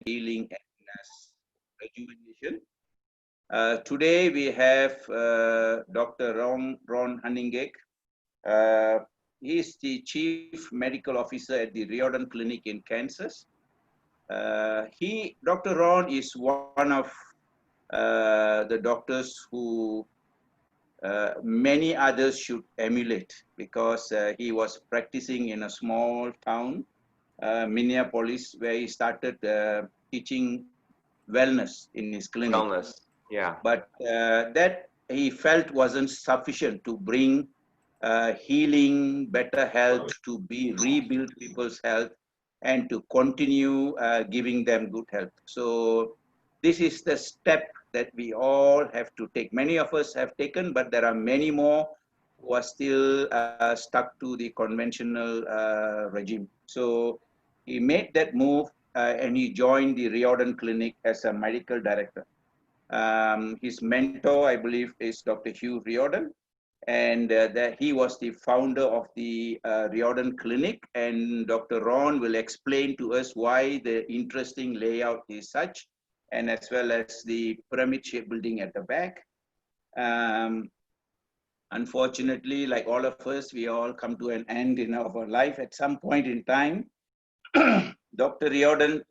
healing and rejuvenation. Today we have Dr. Ron Hunninghake. He is the Chief Medical Officer at the Riordan Clinic in Kansas. Dr. Ron is one of the doctors who many others should emulate, because he was practicing in a small town, Minneapolis, where he started teaching wellness in his clinic. Wellness, yeah. But that he felt wasn't sufficient to bring healing, better health, to rebuild people's health, and to continue giving them good health. So this is the step that we all have to take. Many of us have taken, but there are many more who are still stuck to the conventional regime. So he made that move and he joined the Riordan Clinic as a medical director. His mentor, I believe, is Dr. Hugh Riordan, and he was the founder of the Riordan Clinic, and Dr. Ron will explain to us why the interesting layout is such, and as well as the pyramid-shaped building at the back. Unfortunately, like all of us, we all come to an end in our life at some point in time. Dr. Riordan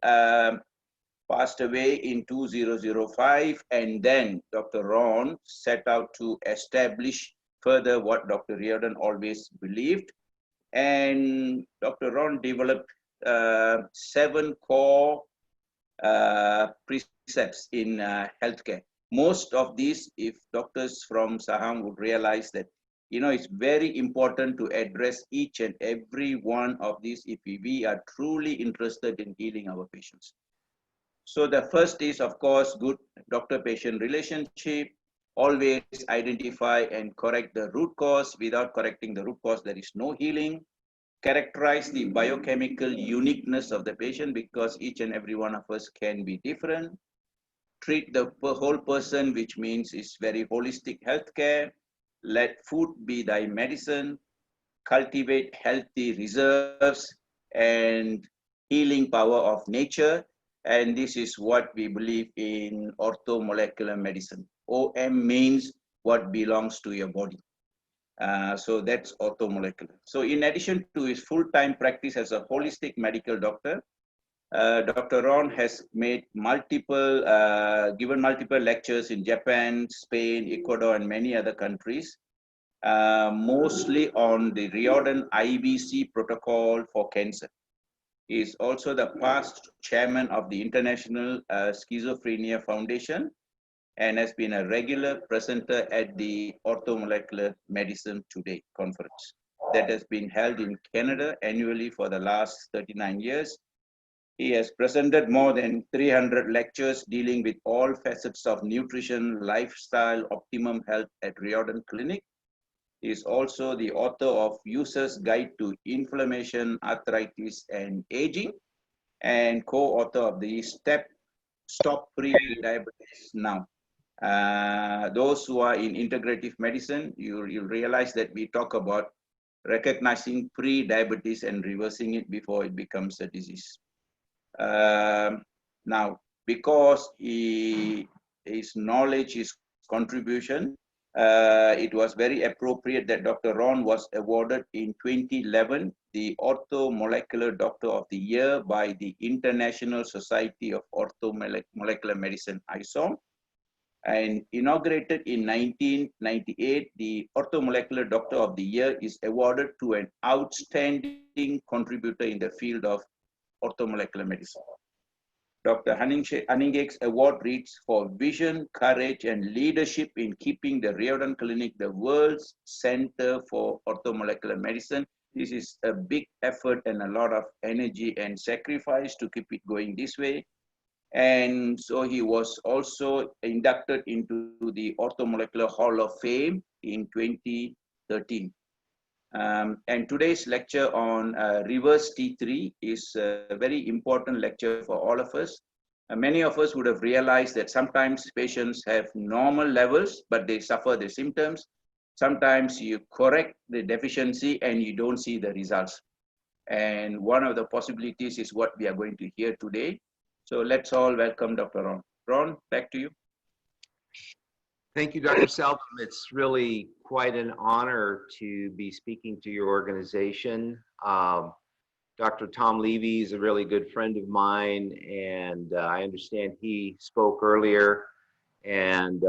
passed away in 2005, and then Dr. Ron set out to establish further what Dr. Riordan always believed. And Dr. Ron developed 7 core precepts in healthcare. Most of these, if doctors from SAHAMM would realize that, it's very important to address each and every one of these if we are truly interested in healing our patients. So the first is, of course, good doctor-patient relationship. Always identify and correct the root cause. Without correcting the root cause, there is no healing. Characterize the biochemical uniqueness of the patient, because each and every one of us can be different. Treat the whole person, which means it's very holistic healthcare. Let food be thy medicine. Cultivate healthy reserves and healing power of nature. And this is what we believe in orthomolecular medicine. OM means what belongs to your body. So that's orthomolecular. So in addition to his full-time practice as a holistic medical doctor, Dr. Ron has made given multiple lectures in Japan, Spain, Ecuador, and many other countries, mostly on the Riordan IBC protocol for cancer. He is also the past chairman of the International Schizophrenia Foundation and has been a regular presenter at the Orthomolecular Medicine Today conference that has been held in Canada annually for the last 39 years. He has presented more than 300 lectures dealing with all facets of nutrition, lifestyle, optimum health at Riordan Clinic. He is also the author of User's Guide to Inflammation, Arthritis, and Aging, and co-author of the Stop Pre-Diabetes Now. Those who are in integrative medicine, you'll realize that we talk about recognizing pre-diabetes and reversing it before it becomes a disease. Now, because his knowledge, his contribution, it was very appropriate that Dr. Ron was awarded in 2011 the Orthomolecular Doctor of the Year by the International Society of Orthomolecular Medicine, ISOM, and inaugurated in 1998. The Orthomolecular Doctor of the Year is awarded to an outstanding contributor in the field of orthomolecular medicine. Dr. Hunninghake's award reads for vision, courage, and leadership in keeping the Riordan Clinic the world's center for orthomolecular medicine. This is a big effort and a lot of energy and sacrifice to keep it going this way. And so he was also inducted into the Orthomolecular Hall of Fame in 2013. And today's lecture on reverse T3 is a very important lecture for all of us. Many of us would have realized that sometimes patients have normal levels, but they suffer the symptoms. Sometimes you correct the deficiency and you don't see the results. And one of the possibilities is what we are going to hear today. So let's all welcome Dr. Ron. Ron, back to you. Thank you, Dr. Salvam. It's really quite an honor to be speaking to your organization. Dr. Tom Levy is a really good friend of mine, and I understand he spoke earlier, and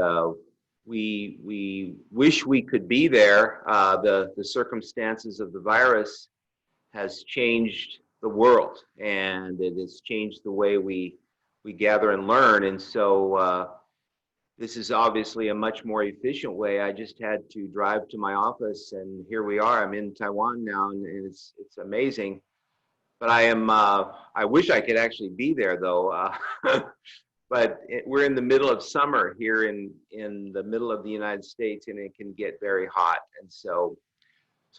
we wish we could be there. The circumstances of the virus has changed the world, and it has changed the way we gather and learn, and so this is obviously a much more efficient way. I just had to drive to my office, and here we are. I'm in Taiwan now, and it's amazing. But I wish I could actually be there, though. But we're in the middle of summer here in the middle of the United States, and it can get very hot. And so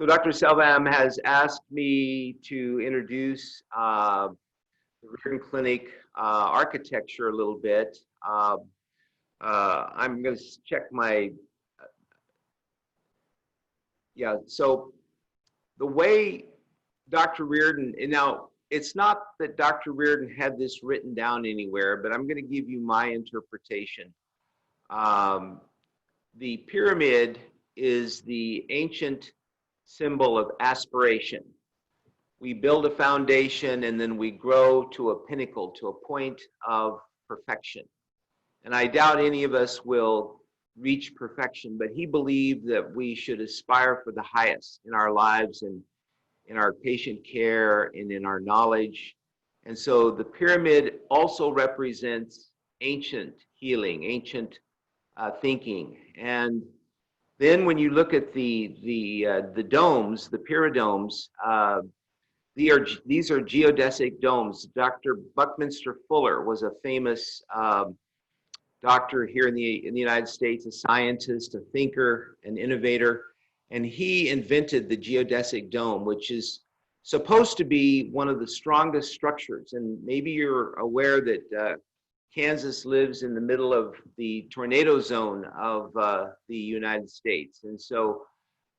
Dr. Salvam has asked me to introduce the Riordan Clinic architecture a little bit. I'm going to check my, so the way Dr. Riordan, and now it's not that Dr. Riordan had this written down anywhere, but I'm going to give you my interpretation. The pyramid is the ancient symbol of aspiration. We build a foundation and then we grow to a pinnacle, to a point of perfection. And I doubt any of us will reach perfection, but he believed that we should aspire for the highest in our lives and in our patient care and in our knowledge. And so the pyramid also represents ancient healing, ancient thinking. And then when you look at the domes, the pyridomes, these are geodesic domes. Dr. Buckminster Fuller was a famous doctor here in the United States, a scientist, a thinker, an innovator, and he invented the geodesic dome, which is supposed to be one of the strongest structures. And maybe you're aware that Kansas lives in the middle of the tornado zone of the United States. And so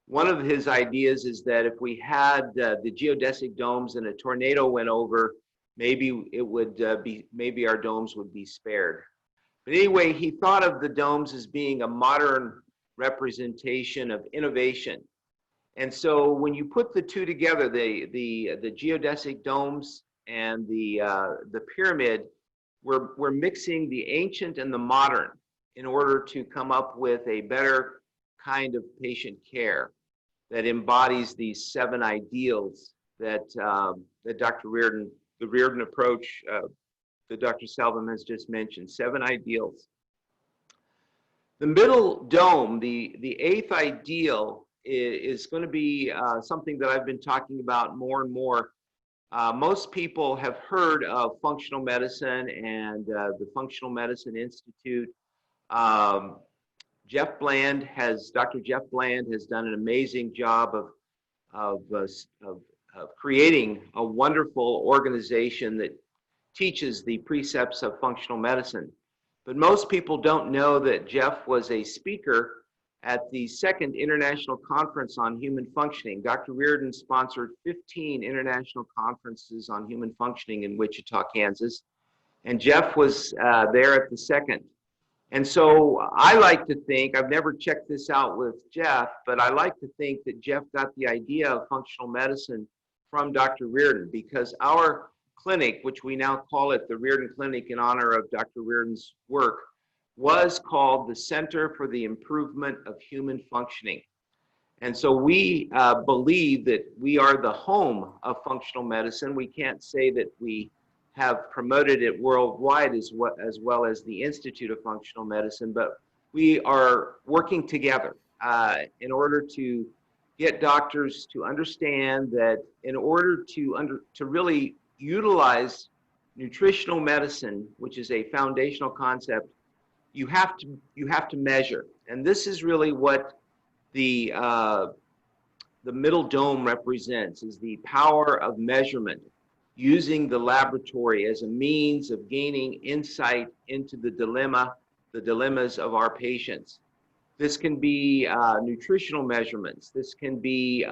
one of his ideas is that if we had the geodesic domes and a tornado went over, maybe it would maybe our domes would be spared. But anyway, he thought of the domes as being a modern representation of innovation. And so when you put the two together, the geodesic domes and the pyramid, we're mixing the ancient and the modern in order to come up with a better kind of patient care that embodies these 7 ideals that that Dr. Riordan, the Riordan approach that Dr. Salvam has just mentioned, 7 ideals. The middle dome, the 8th ideal, is going to be something that I've been talking about more and more. Most people have heard of functional medicine and the Functional Medicine Institute. Dr. Jeff Bland has done an amazing job of creating a wonderful organization that teaches the precepts of functional medicine. But most people don't know that Jeff was a speaker at the 2nd International Conference on Human Functioning. Dr. Riordan sponsored 15 international conferences on human functioning in Wichita, Kansas, and Jeff was there at the 2nd. And so I like to think, I've never checked this out with Jeff, but I like to think that Jeff got the idea of functional medicine from Dr. Riordan, because our clinic, which we now call it the Riordan Clinic in honor of Dr. Riordan's work, was called the Center for the Improvement of Human Functioning. And so we believe that we are the home of functional medicine. We can't say that we have promoted it worldwide as well as the Institute of Functional Medicine, but we are working together in order to get doctors to understand that in order to really utilize nutritional medicine, which is a foundational concept, you have to measure. And this is really what the middle dome represents, is the power of measurement, using the laboratory as a means of gaining insight into the dilemmas of our patients. This can be nutritional measurements. This can be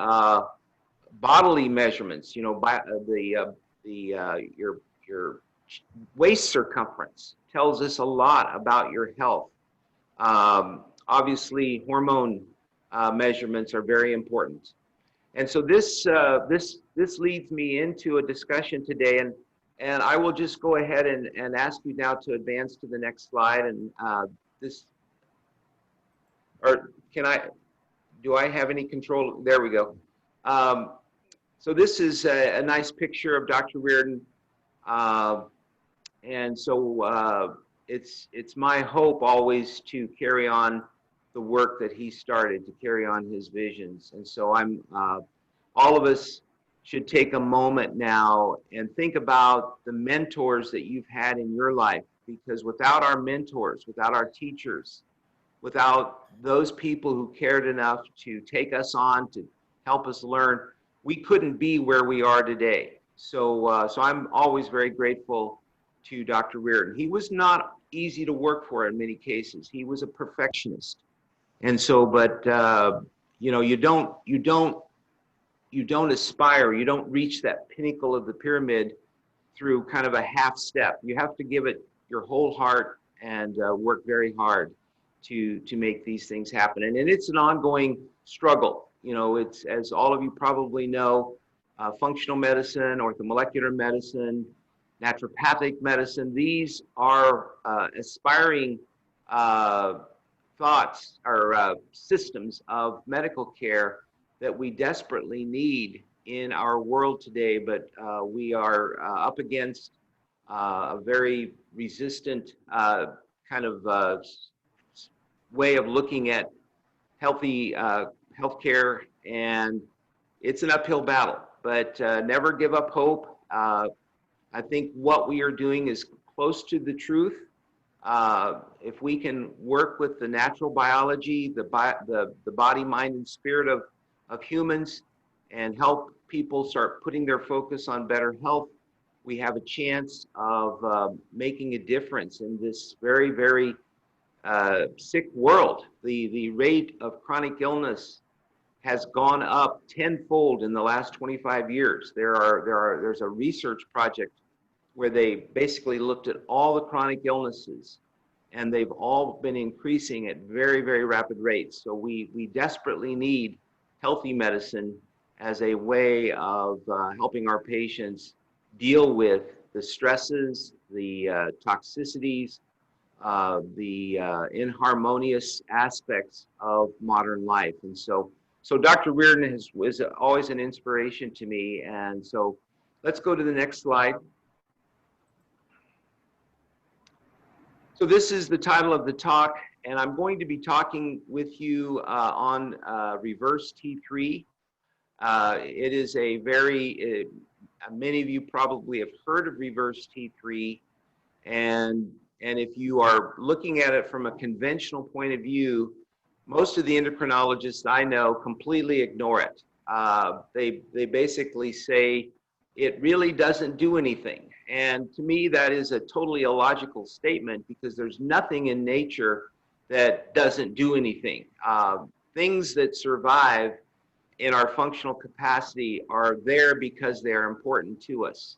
bodily measurements. You know, by your waist circumference tells us a lot about your health. Obviously, hormone measurements are very important. And so this leads me into a discussion today, and I will just go ahead and ask you now to advance to the next slide. And do I have any control? There we go. So this is a nice picture of Dr. Riordan. And so it's my hope always to carry on the work that he started, to carry on his visions. And so all of us should take a moment now and think about the mentors that you've had in your life, because without our mentors, without our teachers, without those people who cared enough to take us on, to help us learn, we couldn't be where we are today. So I'm always very grateful to Dr. Riordan. He was not easy to work for in many cases. He was a perfectionist. And so, but you know, you don't aspire, you don't reach that pinnacle of the pyramid through kind of a half step. You have to give it your whole heart and work very hard to make these things happen. And it's an ongoing struggle. You know, it's, as all of you probably know, functional medicine, orthomolecular medicine, naturopathic medicine, these are aspiring thoughts or systems of medical care that we desperately need in our world today, but we are up against a very resistant kind of way of looking at healthy healthcare, and it's an uphill battle, but never give up hope. I think what we are doing is close to the truth. If we can work with the natural biology, the body, mind, and spirit of humans, and help people start putting their focus on better health, we have a chance of making a difference in this very, very sick world. The rate of chronic illness has gone up tenfold in the last 25 years. There's a research project where they basically looked at all the chronic illnesses, and they've all been increasing at very, very rapid rates. So we desperately need healthy medicine as a way of helping our patients deal with the stresses, the toxicities, the inharmonious aspects of modern life. And so Dr. Riordan was always an inspiration to me. And so let's go to the next slide. So this is the title of the talk, and I'm going to be talking with you on reverse T3. It is a very, many of you probably have heard of reverse T3, and if you are looking at it from a conventional point of view, most of the endocrinologists I know completely ignore it. They basically say it really doesn't do anything. And to me, that is a totally illogical statement, because there's nothing in nature that doesn't do anything. Things that survive in our functional capacity are there because they are important to us.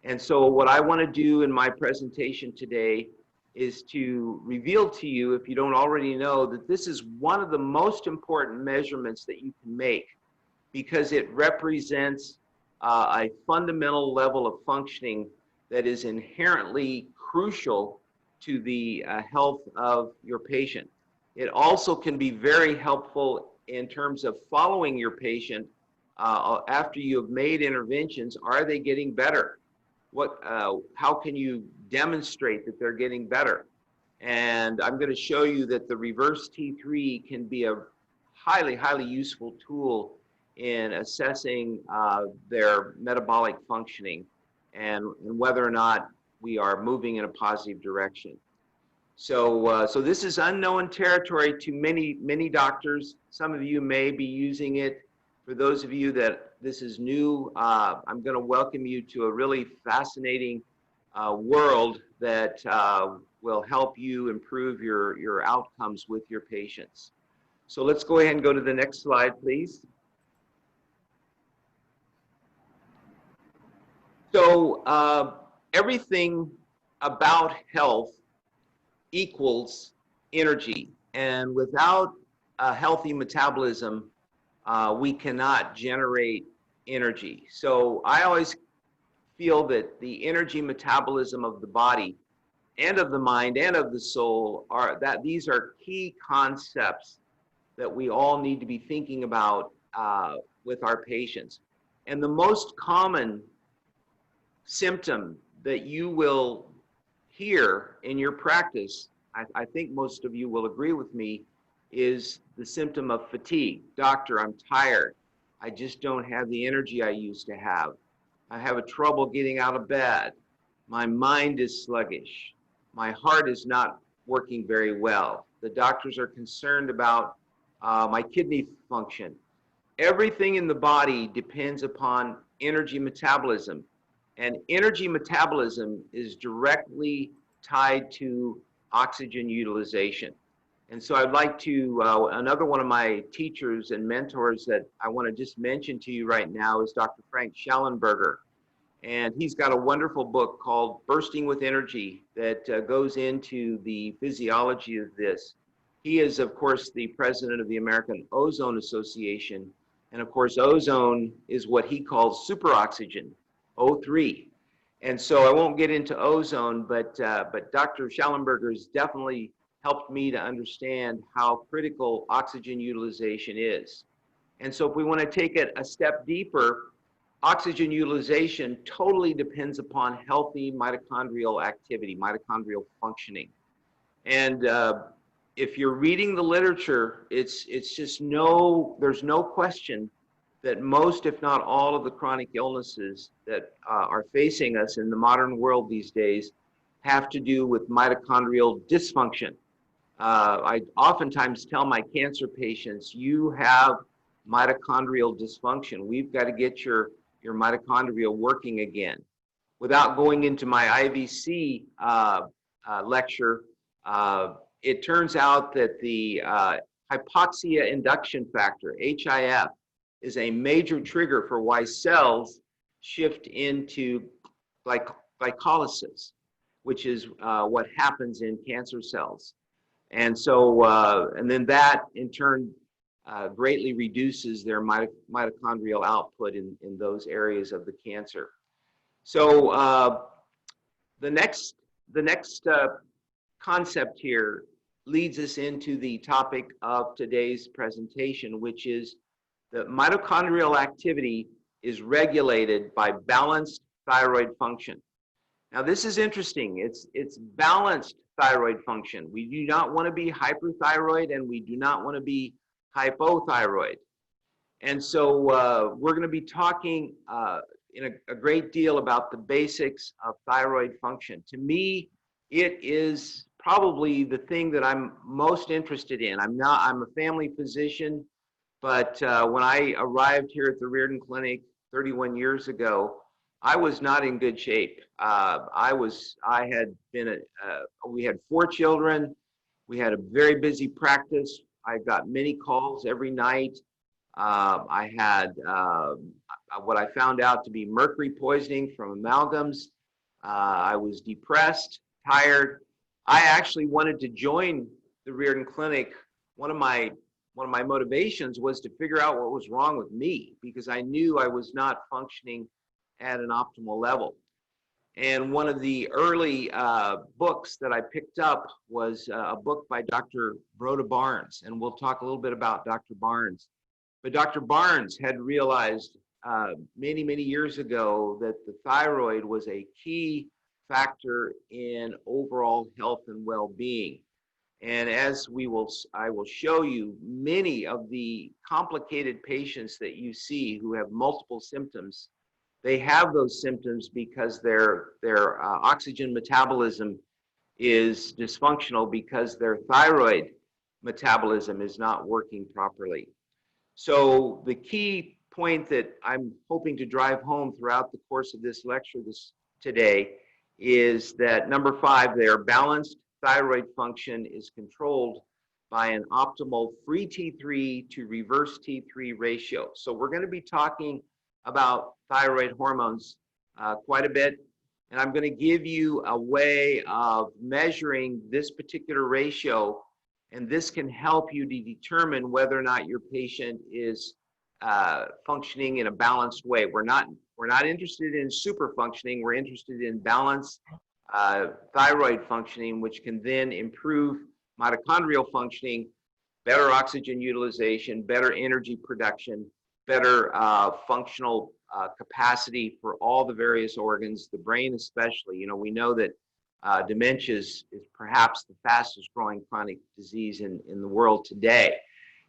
And so what I want to do in my presentation today is to reveal to you, if you don't already know, that this is one of the most important measurements that you can make, because it represents a fundamental level of functioning that is inherently crucial to the health of your patient. It also can be very helpful in terms of following your patient after you have made interventions. Are they getting better? How can you demonstrate that they're getting better? And I'm going to show you that the reverse T3 can be a highly, highly useful tool in assessing their metabolic functioning and whether or not we are moving in a positive direction. So this is unknown territory to many doctors. Some of you may be using it. For those of you that this is new, I'm going to welcome you to a really fascinating world that will help you improve your outcomes with your patients. So let's go ahead and go to the next slide, please. So everything about health equals energy. And without a healthy metabolism, we cannot generate energy. So I always feel that the energy metabolism of the body and of the mind and of the soul these are key concepts that we all need to be thinking about with our patients. And the most common symptom that you will hear in your practice, I think most of you will agree with me, is the symptom of fatigue. Doctor, I'm tired. I just don't have the energy I used to have. I have a trouble getting out of bed. My mind is sluggish. My heart is not working very well. The doctors are concerned about my kidney function. Everything in the body depends upon energy metabolism. And energy metabolism is directly tied to oxygen utilization. And so I'd like to, another one of my teachers and mentors that I want to just mention to you right now is Dr. Frank Schellenberger. And he's got a wonderful book called Bursting with Energy that goes into the physiology of this. He is, of course, the president of the American Ozone Association. And of course, ozone is what he calls superoxygen, O3. And so I won't get into ozone, but Dr. Schellenberger has definitely helped me to understand how critical oxygen utilization is. And so if we want to take it a step deeper, oxygen utilization totally depends upon healthy mitochondrial activity, mitochondrial functioning. And if you're reading the literature, it's just there's no question that most, if not all, of the chronic illnesses that are facing us in the modern world these days have to do with mitochondrial dysfunction. I oftentimes tell my cancer patients, you have mitochondrial dysfunction. We've got to get your mitochondria working again. Without going into my IVC lecture, it turns out that the hypoxia induction factor, HIF, is a major trigger for why cells shift into glycolysis, which is what happens in cancer cells. And so, and then that in turn greatly reduces their mitochondrial output in those areas of the cancer. So the next concept here leads us into the topic of today's presentation, which is that mitochondrial activity is regulated by balanced thyroid function. Now this is interesting. It's balanced thyroid function. We do not want to be hyperthyroid and we do not want to be hypothyroid. And so we're going to be talking in a great deal about the basics of thyroid function. To me, it is probably the thing that I'm most interested in. I'm a family physician, but when I arrived here at the Riordan Clinic 31 years ago, I was not in good shape. We had 4 children. We had a very busy practice. I got many calls every night. I had what I found out to be mercury poisoning from amalgams. I was depressed, tired. I actually wanted to join the Riordan Clinic. One of my motivations was to figure out what was wrong with me because I knew I was not functioning at an optimal level. And one of the early books that I picked up was a book by Dr. Broda Barnes, and we'll talk a little bit about Dr. Barnes. But Dr. Barnes had realized many, many years ago that the thyroid was a key factor in overall health and well-being. And as I will show you, many of the complicated patients that you see who have multiple symptoms, they have those symptoms because their oxygen metabolism is dysfunctional because their thyroid metabolism is not working properly. So the key point that I'm hoping to drive home throughout the course of this lecture today is that number 5 there, balanced thyroid function is controlled by an optimal free T3 to reverse T3 ratio. So we're going to be talking about thyroid hormones quite a bit. And I'm going to give you a way of measuring this particular ratio, and this can help you to determine whether or not your patient is functioning in a balanced way. We're not interested in super functioning. We're interested in balanced thyroid functioning, which can then improve mitochondrial functioning, better oxygen utilization, better energy production, better functional capacity for all the various organs, the brain especially. You know, we know that dementia is perhaps the fastest growing chronic disease in the world today.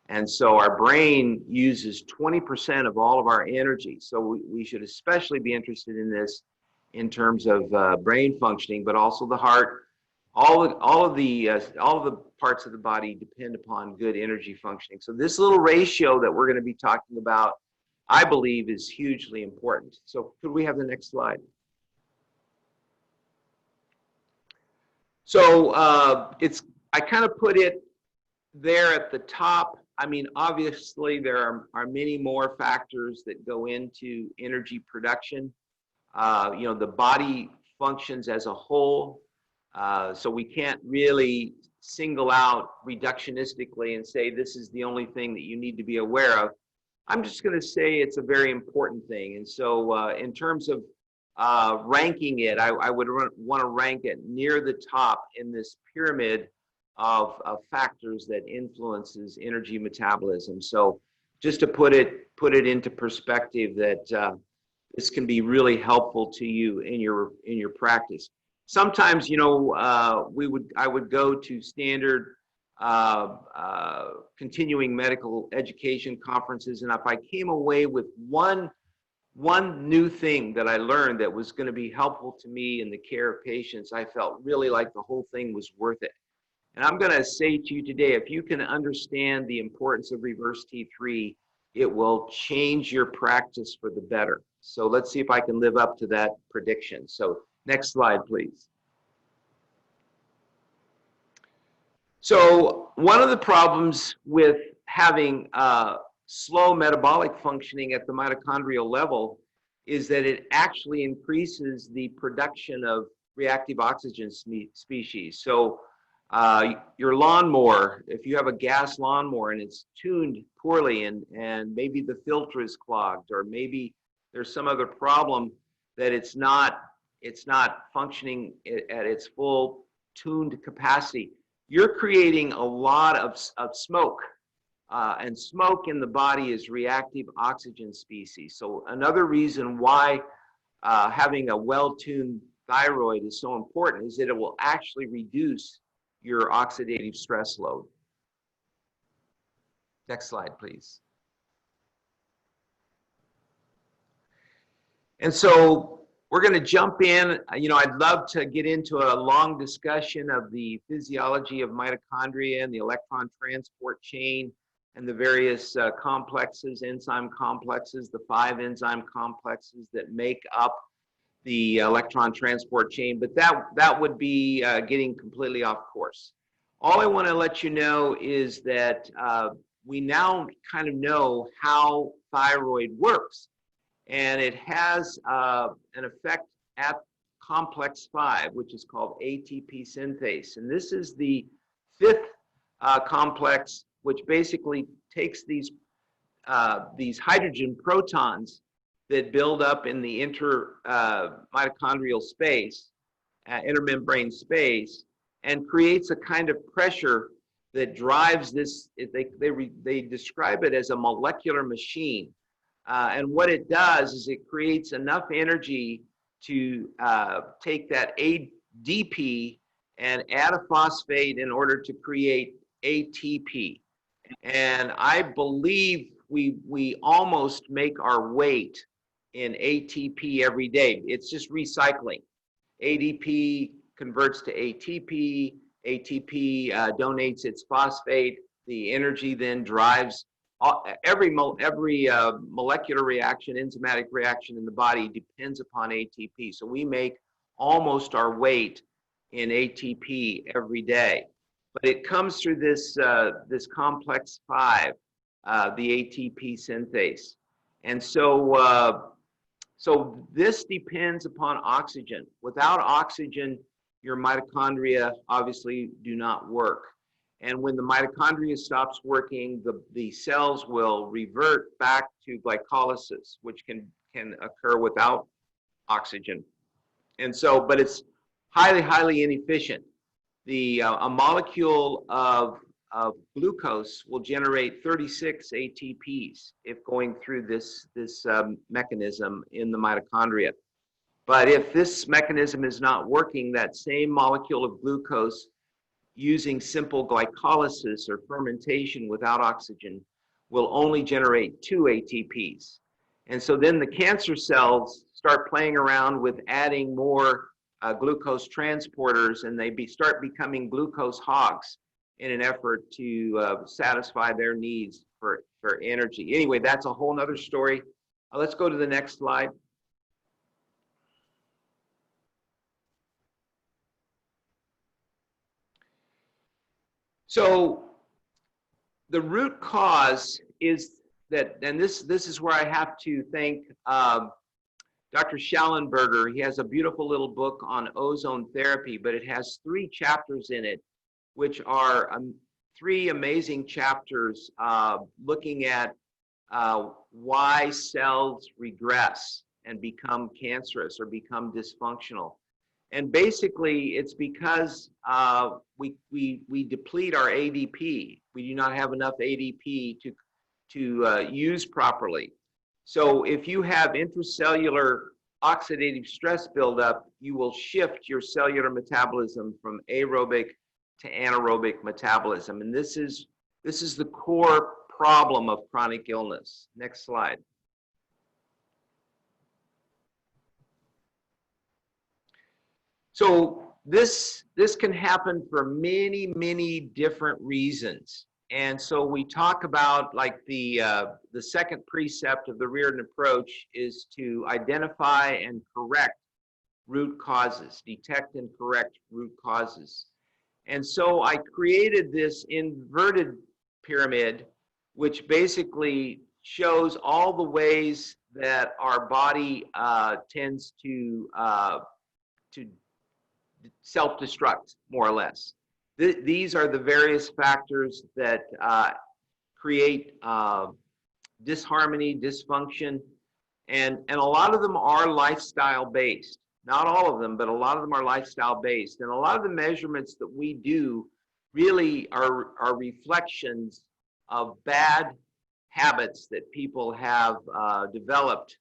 And so our brain uses 20% of all of our energy. So we should especially be interested in this in terms of brain functioning, but also the heart. All of the parts of the body depend upon good energy functioning. So this little ratio that we're going to be talking about, I believe, is hugely important. So could we have the next slide? So I kind of put it there at the top. I mean, obviously there are many more factors that go into energy production. You know, the body functions as a whole. So we can't really single out reductionistically and say this is the only thing that you need to be aware of. I'm just going to say it's a very important thing. And so in terms of ranking it, I would want to rank it near the top in this pyramid of factors that influences energy metabolism. So just to put it into perspective, that this can be really helpful to you in your practice. Sometimes, you know, I would go to standard continuing medical education conferences, and if I came away with one new thing that I learned that was going to be helpful to me in the care of patients, I felt really like the whole thing was worth it. And I'm going to say to you today, if you can understand the importance of reverse T3, it will change your practice for the better. So let's see if I can live up to that prediction. So next slide, please. So one of the problems with having slow metabolic functioning at the mitochondrial level is that it actually increases the production of reactive oxygen species. So your lawnmower, if you have a gas lawnmower and it's tuned poorly and maybe the filter is clogged, or maybe there's some other problem that it's not functioning at its full tuned capacity, you're creating a lot of smoke. And smoke in the body is reactive oxygen species. So another reason why having a well-tuned thyroid is so important is that it will actually reduce your oxidative stress load. Next slide, please. And so we're going to jump in. You know, I'd love to get into a long discussion of the physiology of mitochondria and the electron transport chain and the various complexes, enzyme complexes, the 5 enzyme complexes that make up the electron transport chain, but that would be getting completely off course. All I want to let you know is that we now kind of know how thyroid works, and it has an effect at complex 5, which is called ATP synthase. And this is the 5th complex, which basically takes these hydrogen protons that build up in the mitochondrial space, intermembrane space, and creates a kind of pressure that drives this. They describe it as a molecular machine. And what it does is it creates enough energy to take that ADP and add a phosphate in order to create ATP. And I believe we almost make our weight in ATP every day. It's just recycling. ADP converts to ATP. ATP donates its phosphate. The energy then drives every molecular reaction, enzymatic reaction in the body depends upon ATP. So we make almost our weight in ATP every day. But it comes through this complex 5, the ATP synthase. And so So this depends upon oxygen. Without oxygen, your mitochondria obviously do not work. And when the mitochondria stops working, the cells will revert back to glycolysis, which can occur without oxygen. And so, but it's highly, highly inefficient. A molecule of glucose will generate 36 ATPs if going through this mechanism in the mitochondria. But if this mechanism is not working, that same molecule of glucose using simple glycolysis or fermentation without oxygen will only generate 2 ATPs. And so then the cancer cells start playing around with adding more glucose transporters, and they start becoming glucose hogs in an effort to satisfy their needs for energy. Anyway, that's a whole nother story. Let's go to the next slide. So the root cause is that, and this is where I have to thank Dr. Schallenberger. He has a beautiful little book on ozone therapy, but it has 3 chapters in it, which are 3 amazing chapters looking at why cells regress and become cancerous or become dysfunctional. And basically, it's because we deplete our ADP. We do not have enough ADP to use properly. So if you have intracellular oxidative stress buildup, you will shift your cellular metabolism from aerobic to anaerobic metabolism. And this is the core problem of chronic illness. Next slide. So this can happen for many, many different reasons. And so we talk about, like, the second precept of the Riordan approach is to identify and correct root causes, detect and correct root causes. And so I created this inverted pyramid, which basically shows all the ways that our body tends to self-destruct, more or less. These are the various factors that create disharmony, dysfunction, and a lot of them are lifestyle based. Not all of them, but a lot of them are lifestyle based. And a lot of the measurements that we do really are reflections of bad habits that people have developed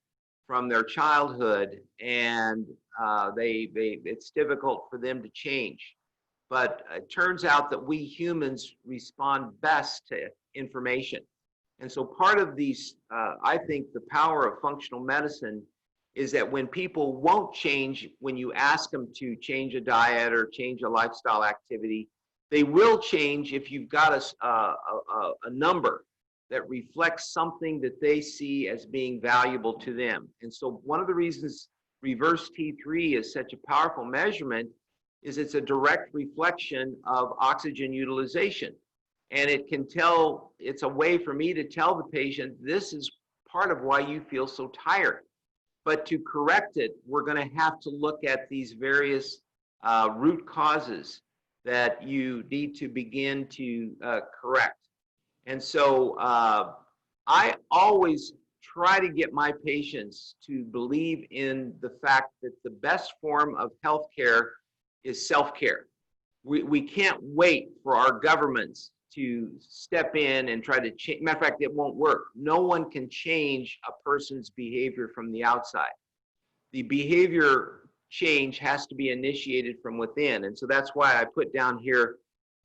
from their childhood, and it's difficult for them to change. But it turns out that we humans respond best to information. And so part of these, I think the power of functional medicine is that when people won't change, when you ask them to change a diet or change a lifestyle activity, they will change if you've got a number that reflects something that they see as being valuable to them. And so one of the reasons reverse T3 is such a powerful measurement is it's a direct reflection of oxygen utilization. And it can tell, it's a way for me to tell the patient, this is part of why you feel so tired. But to correct it, we're going to have to look at these various root causes that you need to begin to correct. And so I always try to get my patients to believe in the fact that the best form of healthcare is self-care. We can't wait for our governments to step in and try to change. Matter of fact, it won't work. No one can change a person's behavior from the outside. The behavior change has to be initiated from within. And so that's why I put down here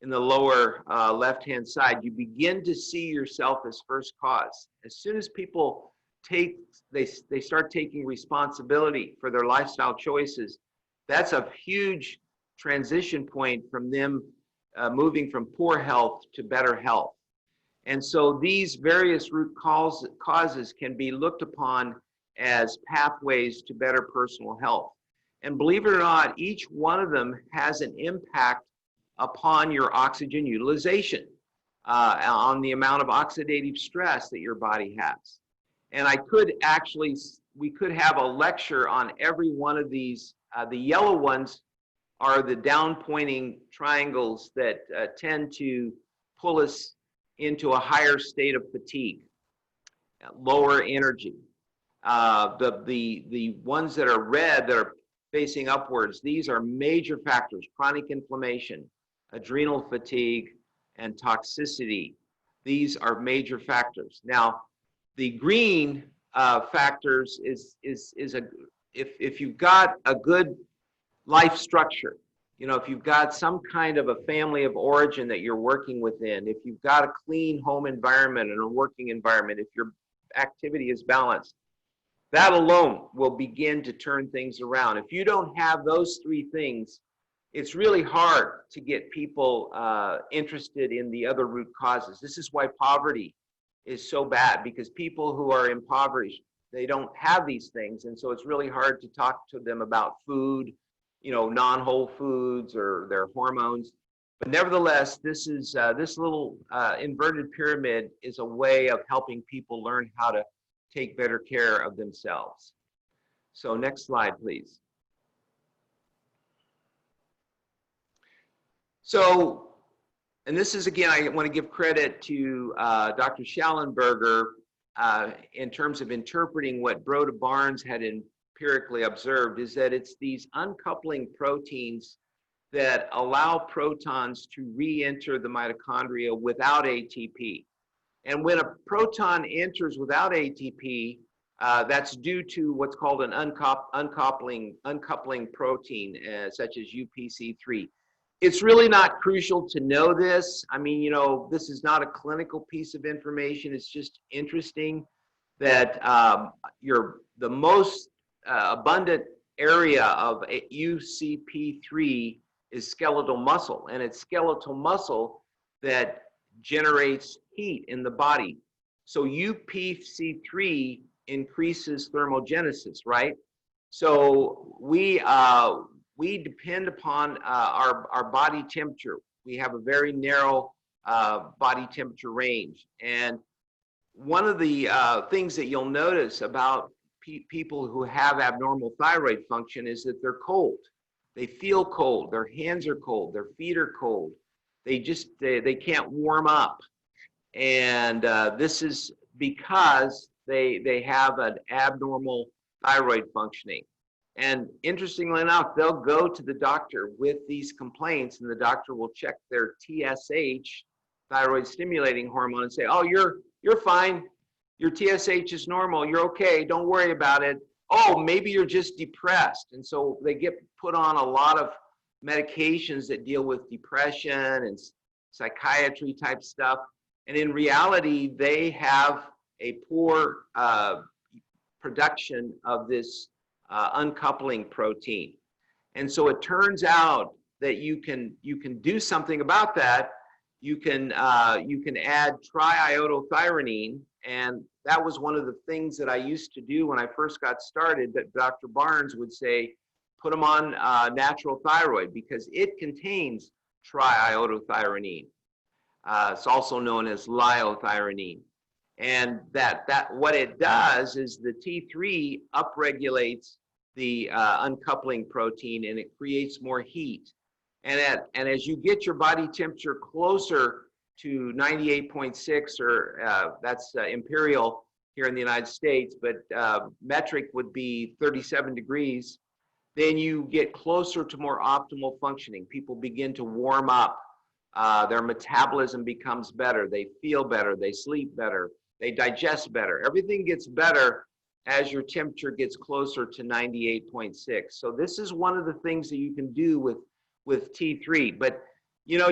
in the lower left-hand side, you begin to see yourself as first cause. As soon as people they start taking responsibility for their lifestyle choices, that's a huge transition point from them moving from poor health to better health. And so these various root causes can be looked upon as pathways to better personal health. And believe it or not, each one of them has an impact upon your oxygen utilization, on the amount of oxidative stress that your body has. And I could actually we could have a lecture on every one of these. The yellow ones are the down pointing triangles that tend to pull us into a higher state of fatigue, lower energy. The ones that are red, that are facing upwards, these are major factors: chronic inflammation, adrenal fatigue, and toxicity. These are major factors. Now, the green factors if you've got a good life structure, you know, if you've got some kind of a family of origin that you're working within, if you've got a clean home environment and a working environment, if your activity is balanced, that alone will begin to turn things around. If you don't have those three things, it's really hard to get people interested in the other root causes. This is why poverty is so bad, because people who are impoverished, they don't have these things. And so it's really hard to talk to them about food, you know, non-whole foods or their hormones. But nevertheless, this is this little inverted pyramid is a way of helping people learn how to take better care of themselves. So next slide, please. So, and this is, again, I want to give credit to Dr. Schallenberger in terms of interpreting what Broda Barnes had empirically observed, is that it's these uncoupling proteins that allow protons to re-enter the mitochondria without ATP. And when a proton enters without ATP, that's due to what's called an uncoupling protein, such as UPC3. It's really not crucial to know this. I mean, you know, this is not a clinical piece of information. It's just interesting that the most abundant area of UCP3 is skeletal muscle, and it's skeletal muscle that generates heat in the body. So UPC3 increases thermogenesis, right? So we depend upon our body temperature. We have a very narrow body temperature range. And one of the things that you'll notice about people who have abnormal thyroid function is that they're cold. They feel cold, their hands are cold, their feet are cold. They can't warm up. And this is because they have an abnormal thyroid functioning. And interestingly enough, they'll go to the doctor with these complaints, and the doctor will check their TSH, thyroid stimulating hormone, and say, oh, you're fine. Your TSH is normal. You're okay. Don't worry about it. Oh, maybe you're just depressed. And so they get put on a lot of medications that deal with depression and psychiatry type stuff. And in reality, they have a poor production of this uncoupling protein. And so it turns out that you can do something about that. You can add triiodothyronine, and that was one of the things that I used to do when I first got started, that Dr. Barnes would say, put them on natural thyroid, because it contains triiodothyronine. It's also known as liothyronine. And that what it does is the T3 upregulates the uncoupling protein, and it creates more heat. And as you get your body temperature closer to 98.6, or that's imperial here in the United States, but metric would be 37 degrees, then you get closer to more optimal functioning. People begin to warm up. Their metabolism becomes better. They feel better. They sleep better. They digest better. Everything gets better as your temperature gets closer to 98.6. So this is one of the things that you can do with T3. But you know,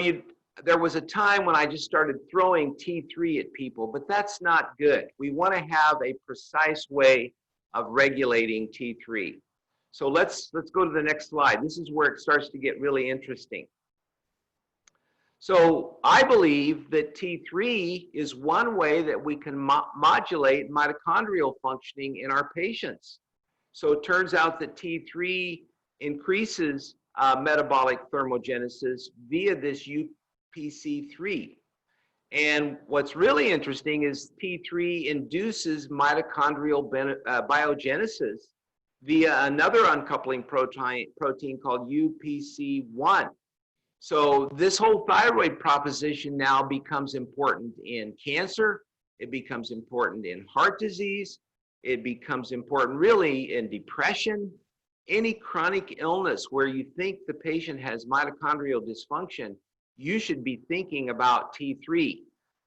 there was a time when I just started throwing T3 at people, but that's not good. We want to have a precise way of regulating T3. So let's go to the next slide. This is where it starts to get really interesting. So I believe that T3 is one way that we can modulate mitochondrial functioning in our patients. So it turns out that T3 increases metabolic thermogenesis via this UPC3. And what's really interesting is T3 induces mitochondrial biogenesis via another uncoupling protein called UPC1. So this whole thyroid proposition now becomes important in cancer. It becomes important in heart disease. It becomes important really in depression, any chronic illness where you think the patient has mitochondrial dysfunction. You should be thinking about T3,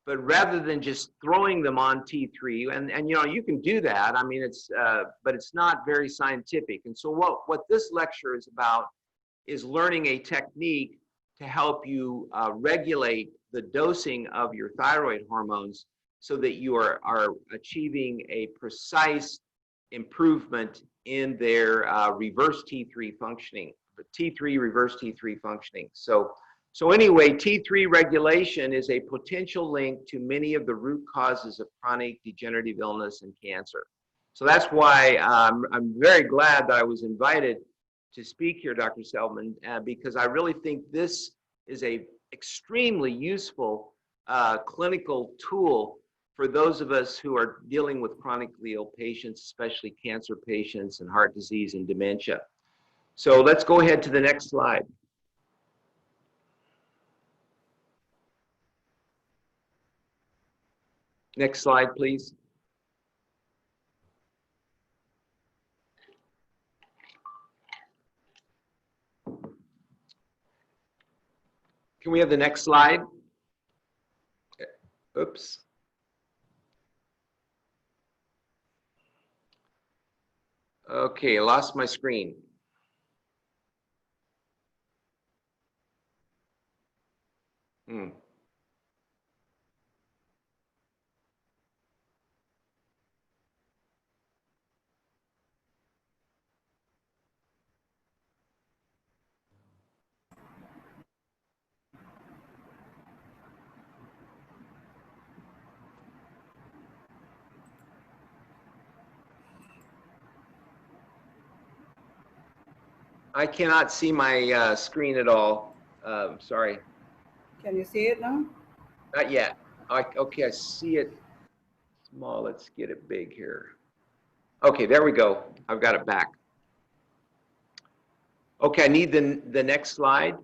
but rather than just throwing them on T3, and you know, you can do that. I mean, but it's not very scientific. And so what this lecture is about is learning a technique to help you regulate the dosing of your thyroid hormones so that you are achieving a precise improvement in their reverse T3 functioning, T3 reverse T3 functioning. So anyway, T3 regulation is a potential link to many of the root causes of chronic degenerative illness and cancer. So that's why I'm very glad that I was invited to speak here, Dr. Selman, because I really think this is a extremely useful clinical tool for those of us who are dealing with chronically ill patients, especially cancer patients and heart disease and dementia. So let's go ahead to the next slide. Next slide, please. Can we have the next slide? Oops. Okay, I lost my screen. I cannot see my screen at all. Sorry. Can you see it now? Not yet. Okay, I see it small. Let's get it big here. Okay, there we go. I've got it back. Okay, I need the next slide.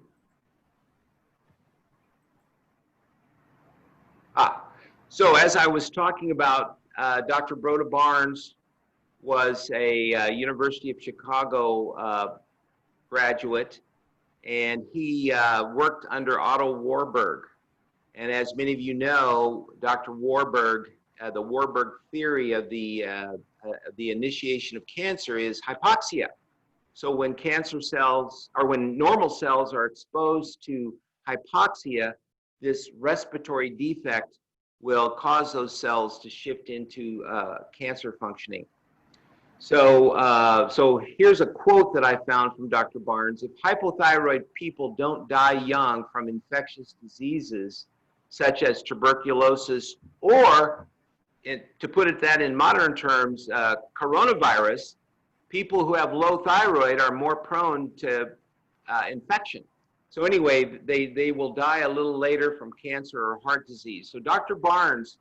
So as I was talking about, Dr. Broda Barnes was a University of Chicago graduate, and he worked under Otto Warburg. And as many of you know, Dr. Warburg, the Warburg theory of the initiation of cancer is hypoxia. So when cancer cells, or when normal cells are exposed to hypoxia, this respiratory defect will cause those cells to shift into cancer functioning. So here's a quote that I found from Dr. Barnes. If hypothyroid people don't die young from infectious diseases such as tuberculosis, or to put it that in modern terms, coronavirus, people who have low thyroid are more prone to infection. So anyway, they will die a little later from cancer or heart disease. So Dr. Barnes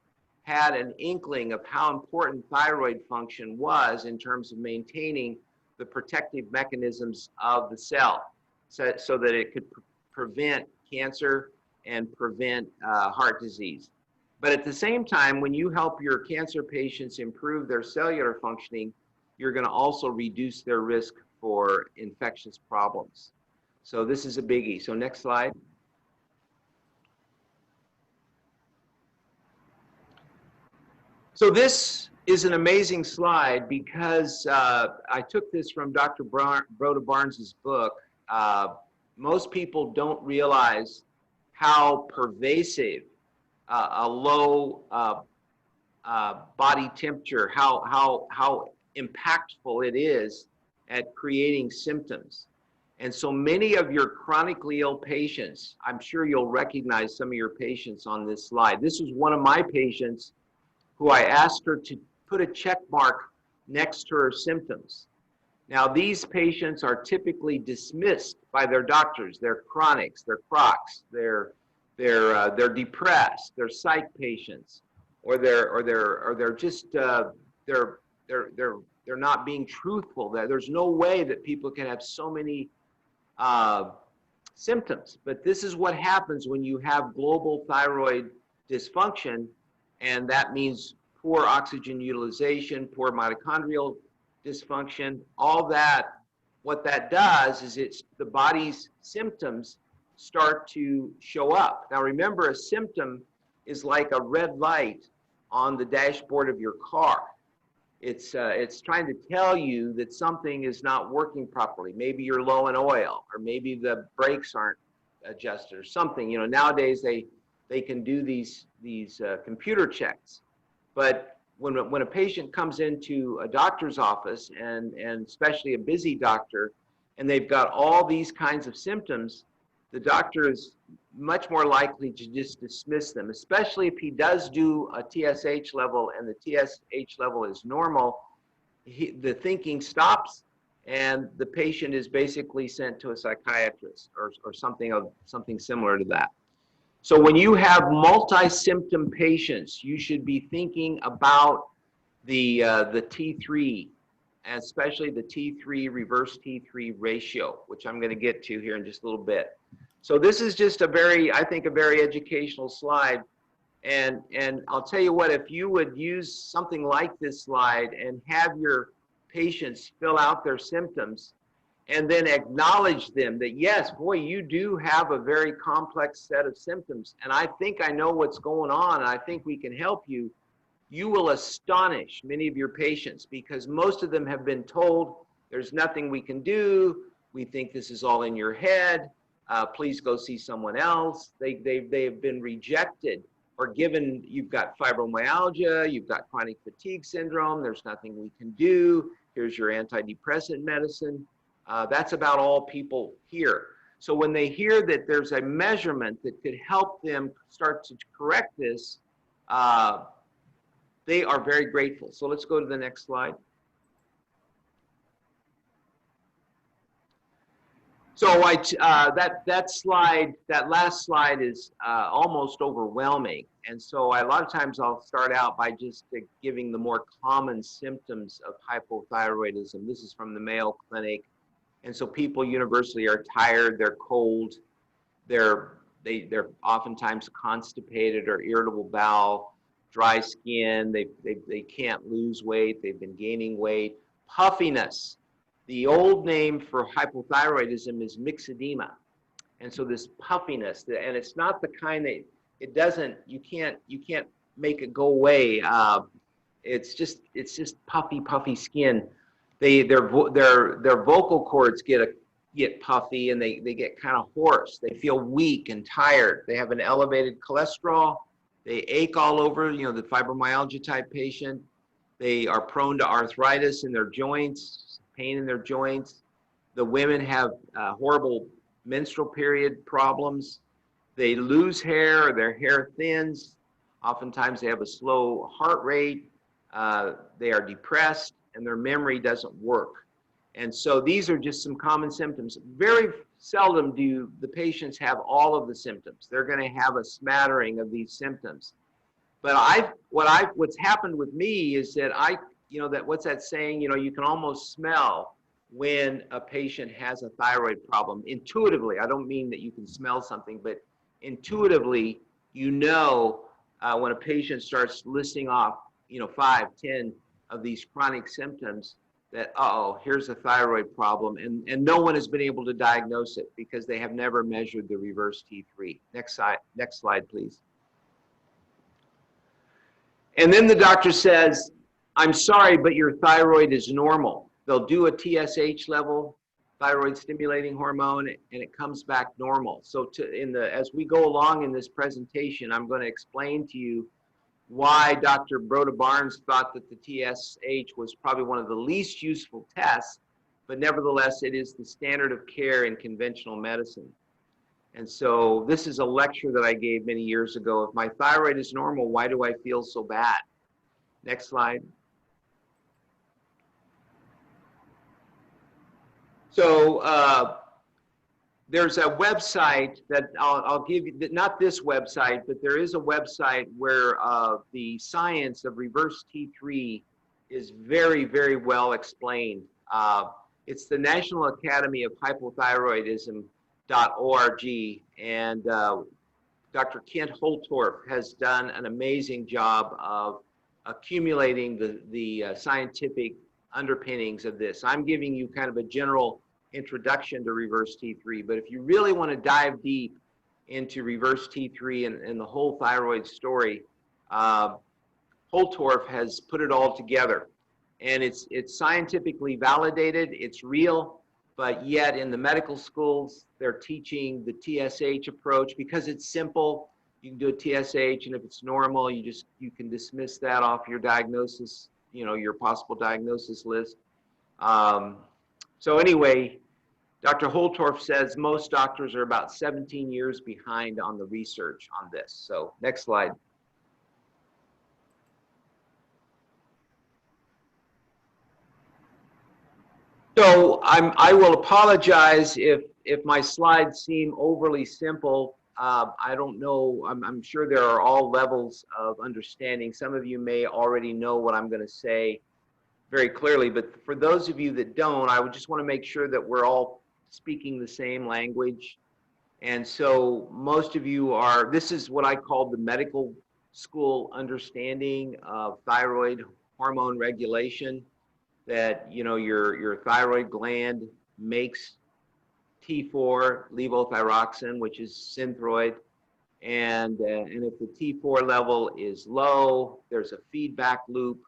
had an inkling of how important thyroid function was in terms of maintaining the protective mechanisms of the cell, so that it could prevent cancer and prevent heart disease. But at the same time, when you help your cancer patients improve their cellular functioning, you're going to also reduce their risk for infectious problems. So this is a biggie. So next slide. So this is an amazing slide because I took this from Dr. Broda Barnes's book. Most people don't realize how pervasive a low body temperature, how impactful it is at creating symptoms. And so many of your chronically ill patients, I'm sure you'll recognize some of your patients on this slide. This was one of my patients who I asked her to put a check mark next to her symptoms. Now, these patients are typically dismissed by their doctors. They're chronics, they're crocs, they're they're depressed, they're psych patients, or they're just they're not being truthful. There's no way that people can have so many symptoms. But this is what happens when you have global thyroid dysfunction, and that means poor oxygen utilization, poor mitochondrial dysfunction, all that. What that does is the body's symptoms start to show up. Now remember, a symptom is like a red light on the dashboard of your car. It's trying to tell you that something is not working properly. Maybe you're low in oil, or maybe the brakes aren't adjusted, or something. You know, nowadays they can do these computer checks. But when a patient comes into a doctor's office, and especially a busy doctor, and they've got all these kinds of symptoms, the doctor is much more likely to just dismiss them, especially if he does do a TSH level and the TSH level is normal. The thinking stops, and the patient is basically sent to a psychiatrist or something similar to that. So when you have multi-symptom patients, you should be thinking about the T3, especially the T3 reverse T3 ratio, which I'm going to get to here in just a little bit. So this is just I think a very educational slide. And I'll tell you what, if you would use something like this slide and have your patients fill out their symptoms and then acknowledge them, that yes, boy, you do have a very complex set of symptoms, and I think I know what's going on, and I think we can help you, you will astonish many of your patients, because most of them have been told there's nothing we can do, we think this is all in your head, please go see someone else. They have been rejected or given, you've got fibromyalgia, you've got chronic fatigue syndrome, there's nothing we can do, here's your antidepressant medicine. That's about all people hear. So when they hear that there's a measurement that could help them start to correct this, they are very grateful. So let's go to the next slide. So that last slide is almost overwhelming. And so a lot of times I'll start out by just giving the more common symptoms of hypothyroidism. This is from the Mayo Clinic. And so people universally are tired, they're cold, they're oftentimes constipated or irritable bowel, dry skin, they can't lose weight, they've been gaining weight, puffiness. The old name for hypothyroidism is myxedema. And so this puffiness, and it's not the kind that you can't make it go away. It's just puffy skin. Their vocal cords get puffy, and they get kind of hoarse. They feel weak and tired. They have an elevated cholesterol. They ache all over, you know, the fibromyalgia type patient. They are prone to arthritis in their joints, pain in their joints. The women have horrible menstrual period problems. They lose hair, or their hair thins. Oftentimes they have a slow heart rate. They are depressed, and their memory doesn't work. And so these are just some common symptoms. Very seldom do the patients have all of the symptoms. They're going to have a smattering of these symptoms. But what's happened with me is that what's that saying, you know, you can almost smell when a patient has a thyroid problem. Intuitively, I don't mean that you can smell something, but intuitively, you know, when a patient starts listing off, 5, 10 of these chronic symptoms, that, here's a thyroid problem, and no one has been able to diagnose it because they have never measured the reverse T3. Next slide, please. And then the doctor says, I'm sorry, but your thyroid is normal. They'll do a TSH level, thyroid stimulating hormone, and it comes back normal. So as we go along in this presentation, I'm going to explain to you why Dr. Broda Barnes thought that the TSH was probably one of the least useful tests, but nevertheless, it is the standard of care in conventional medicine. And so this is a lecture that I gave many years ago. If my thyroid is normal, why do I feel so bad? Next slide. So there's a website that I'll give you, not this website, but there is a website where the science of reverse T3 is very, very well explained. It's the National Academy of Hypothyroidism.org, and Dr. Kent Holtorf has done an amazing job of accumulating the scientific underpinnings of this. I'm giving you kind of a general introduction to reverse T3, but if you really want to dive deep into reverse T3 and the whole thyroid story, Holtorf has put it all together, and it's scientifically validated, it's real, but yet in the medical schools they're teaching the TSH approach because it's simple. You can do a TSH, and if it's normal, you can dismiss that off your diagnosis, your possible diagnosis list. So anyway, Dr. Holtorf says most doctors are about 17 years behind on the research on this. So next slide. So I will apologize if my slides seem overly simple. I don't know, I'm sure there are all levels of understanding. Some of you may already know what I'm going to say very clearly, but for those of you that don't, I would just want to make sure that we're all speaking the same language. And so most of you are, this is what I call the medical school understanding of thyroid hormone regulation, that your thyroid gland makes T4 levothyroxine, which is synthroid, and if the T4 level is low, there's a feedback loop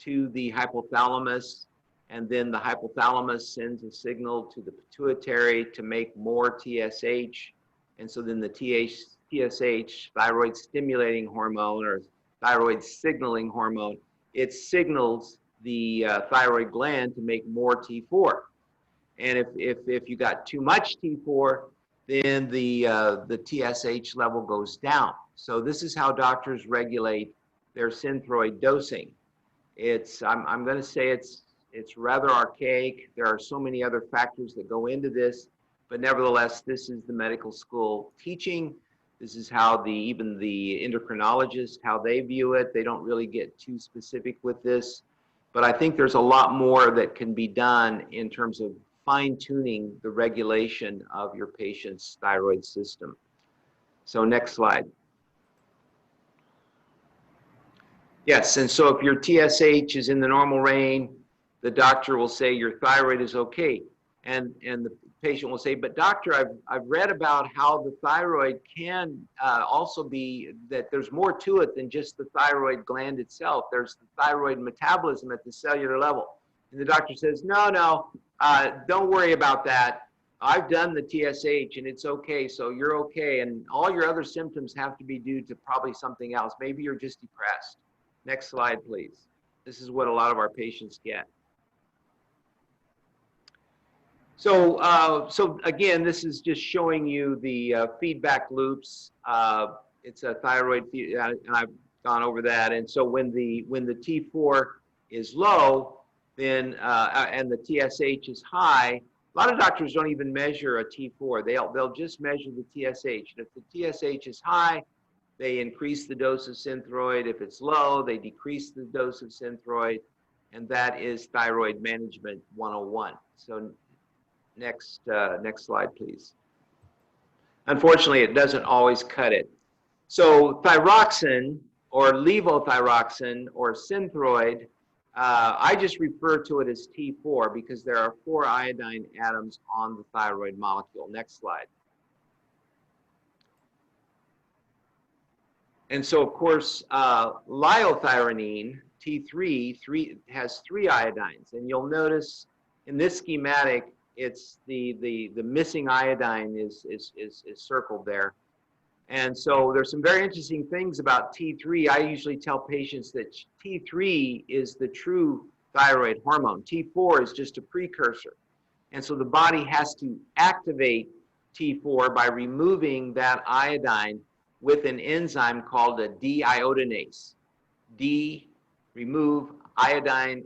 to the hypothalamus, and then the hypothalamus sends a signal to the pituitary to make more TSH, and so then the TSH, thyroid stimulating hormone or thyroid signaling hormone, it signals the thyroid gland to make more T4. And if you got too much T4, then the TSH level goes down. So this is how doctors regulate their synthroid dosing. I'm going to say it's rather archaic. There are so many other factors that go into this, but nevertheless, this is the medical school teaching. This is how even the endocrinologists, how they view it. They don't really get too specific with this, but I think there's a lot more that can be done in terms of fine-tuning the regulation of your patient's thyroid system. So next slide. Yes, and so if your TSH is in the normal range, the doctor will say your thyroid is okay. And the patient will say, but doctor, I've read about how the thyroid can also be, that there's more to it than just the thyroid gland itself. There's the thyroid metabolism at the cellular level. And the doctor says, no, don't worry about that. I've done the TSH and it's okay, so you're okay. And all your other symptoms have to be due to probably something else. Maybe you're just depressed. Next slide, please. This is what a lot of our patients get. So, so again, this is just showing you the feedback loops. It's a thyroid, and I've gone over that. And so when the T4 is low, then and the TSH is high, a lot of doctors don't even measure a T4. They'll just measure the TSH. And if the TSH is high, they increase the dose of synthroid. If it's low, they decrease the dose of synthroid, and that is thyroid management 101. So next slide, please. Unfortunately, it doesn't always cut it. So thyroxine or levothyroxine or synthroid, I just refer to it as T4 because there are 4 iodine atoms on the thyroid molecule. Next slide. And so, of course, liothyronine, T3, has 3 iodines. And you'll notice in this schematic, it's the missing iodine is circled there. And so there's some very interesting things about T3. I usually tell patients that T3 is the true thyroid hormone. T4 is just a precursor. And so the body has to activate T4 by removing that iodine with an enzyme called a deiodinase. Remove iodine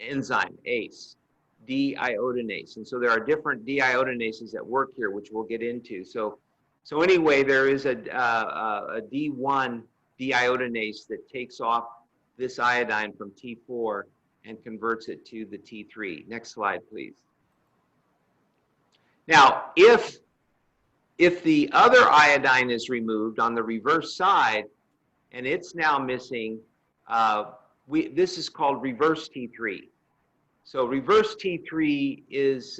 enzyme, ACE. deiodinase. And so there are different deiodinases that work here, which we'll get into. So anyway, there is a D1 deiodinase that takes off this iodine from T4 and converts it to the T3. Next slide, please. Now, if the other iodine is removed on the reverse side, and it's now missing, this is called reverse T3. So reverse T3 is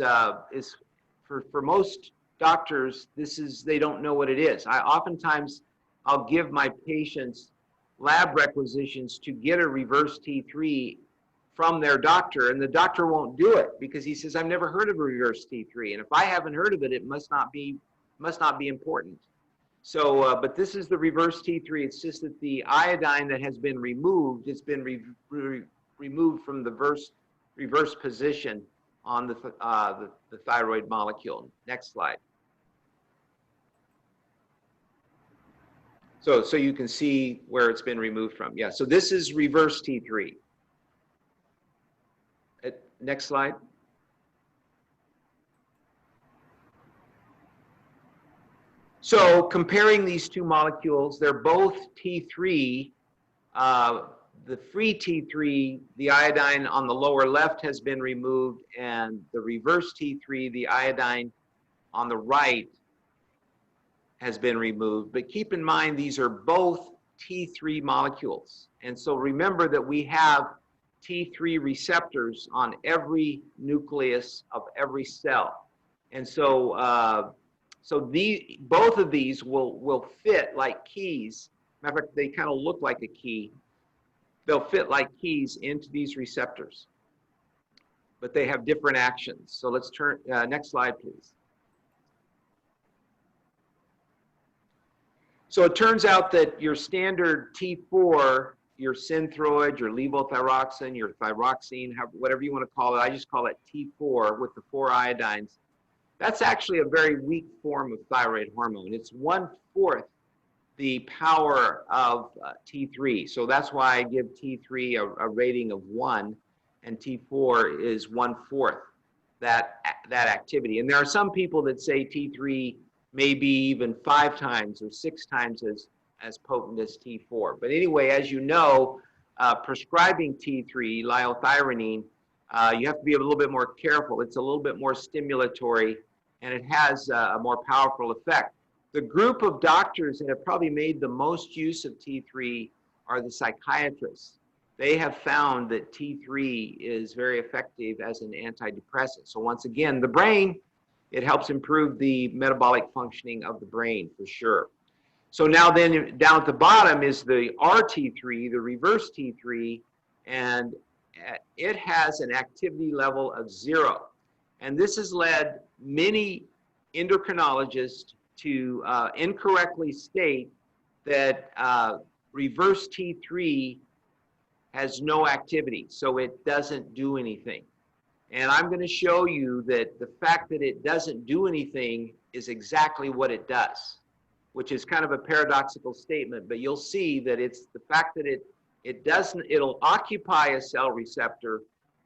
for most doctors, they don't know what it is. Oftentimes I'll give my patients lab requisitions to get a reverse T3 from their doctor, and the doctor won't do it because he says, I've never heard of a reverse T3, and if I haven't heard of it, it must not be important. So, but this is the reverse T3. It's just that the iodine that has been removed, it's been removed from the reverse position on the thyroid molecule. Next slide. So you can see where it's been removed from. Yeah, so this is reverse T3. Next slide. So comparing these two molecules, they're both T3. The free T3, the iodine on the lower left has been removed, and the reverse T3, the iodine on the right, has been removed. But keep in mind, these are both T3 molecules. And so remember that we have T3 receptors on every nucleus of every cell. And so, both of these will fit like keys. Matter of fact, they kind of look like a key. They'll fit like keys into these receptors, but they have different actions. So let's turn, next slide, please. So it turns out that your standard T4, your synthroid, your levothyroxine, your thyroxine, whatever you want to call it, I just call it T4 with the 4 iodines. That's actually a very weak form of thyroid hormone. It's 1/4 the power of T3. So that's why I give T3 a rating of 1, and T4 is 1/4 that activity. And there are some people that say T3 may be even 5 times or 6 times as potent as T4. But anyway, as you know, prescribing T3, liothyronine, you have to be a little bit more careful. It's a little bit more stimulatory, and it has a more powerful effect. The group of doctors that have probably made the most use of T3 are the psychiatrists. They have found that T3 is very effective as an antidepressant. So once again, the brain, it helps improve the metabolic functioning of the brain for sure. So now then down at the bottom is the RT3, the reverse T3, and it has an activity level of 0. And this has led many endocrinologists to incorrectly state that reverse T3 has no activity, so it doesn't do anything. And I'm going to show you that the fact that it doesn't do anything is exactly what it does, which is kind of a paradoxical statement, but you'll see that it's the fact that it'll occupy a cell receptor,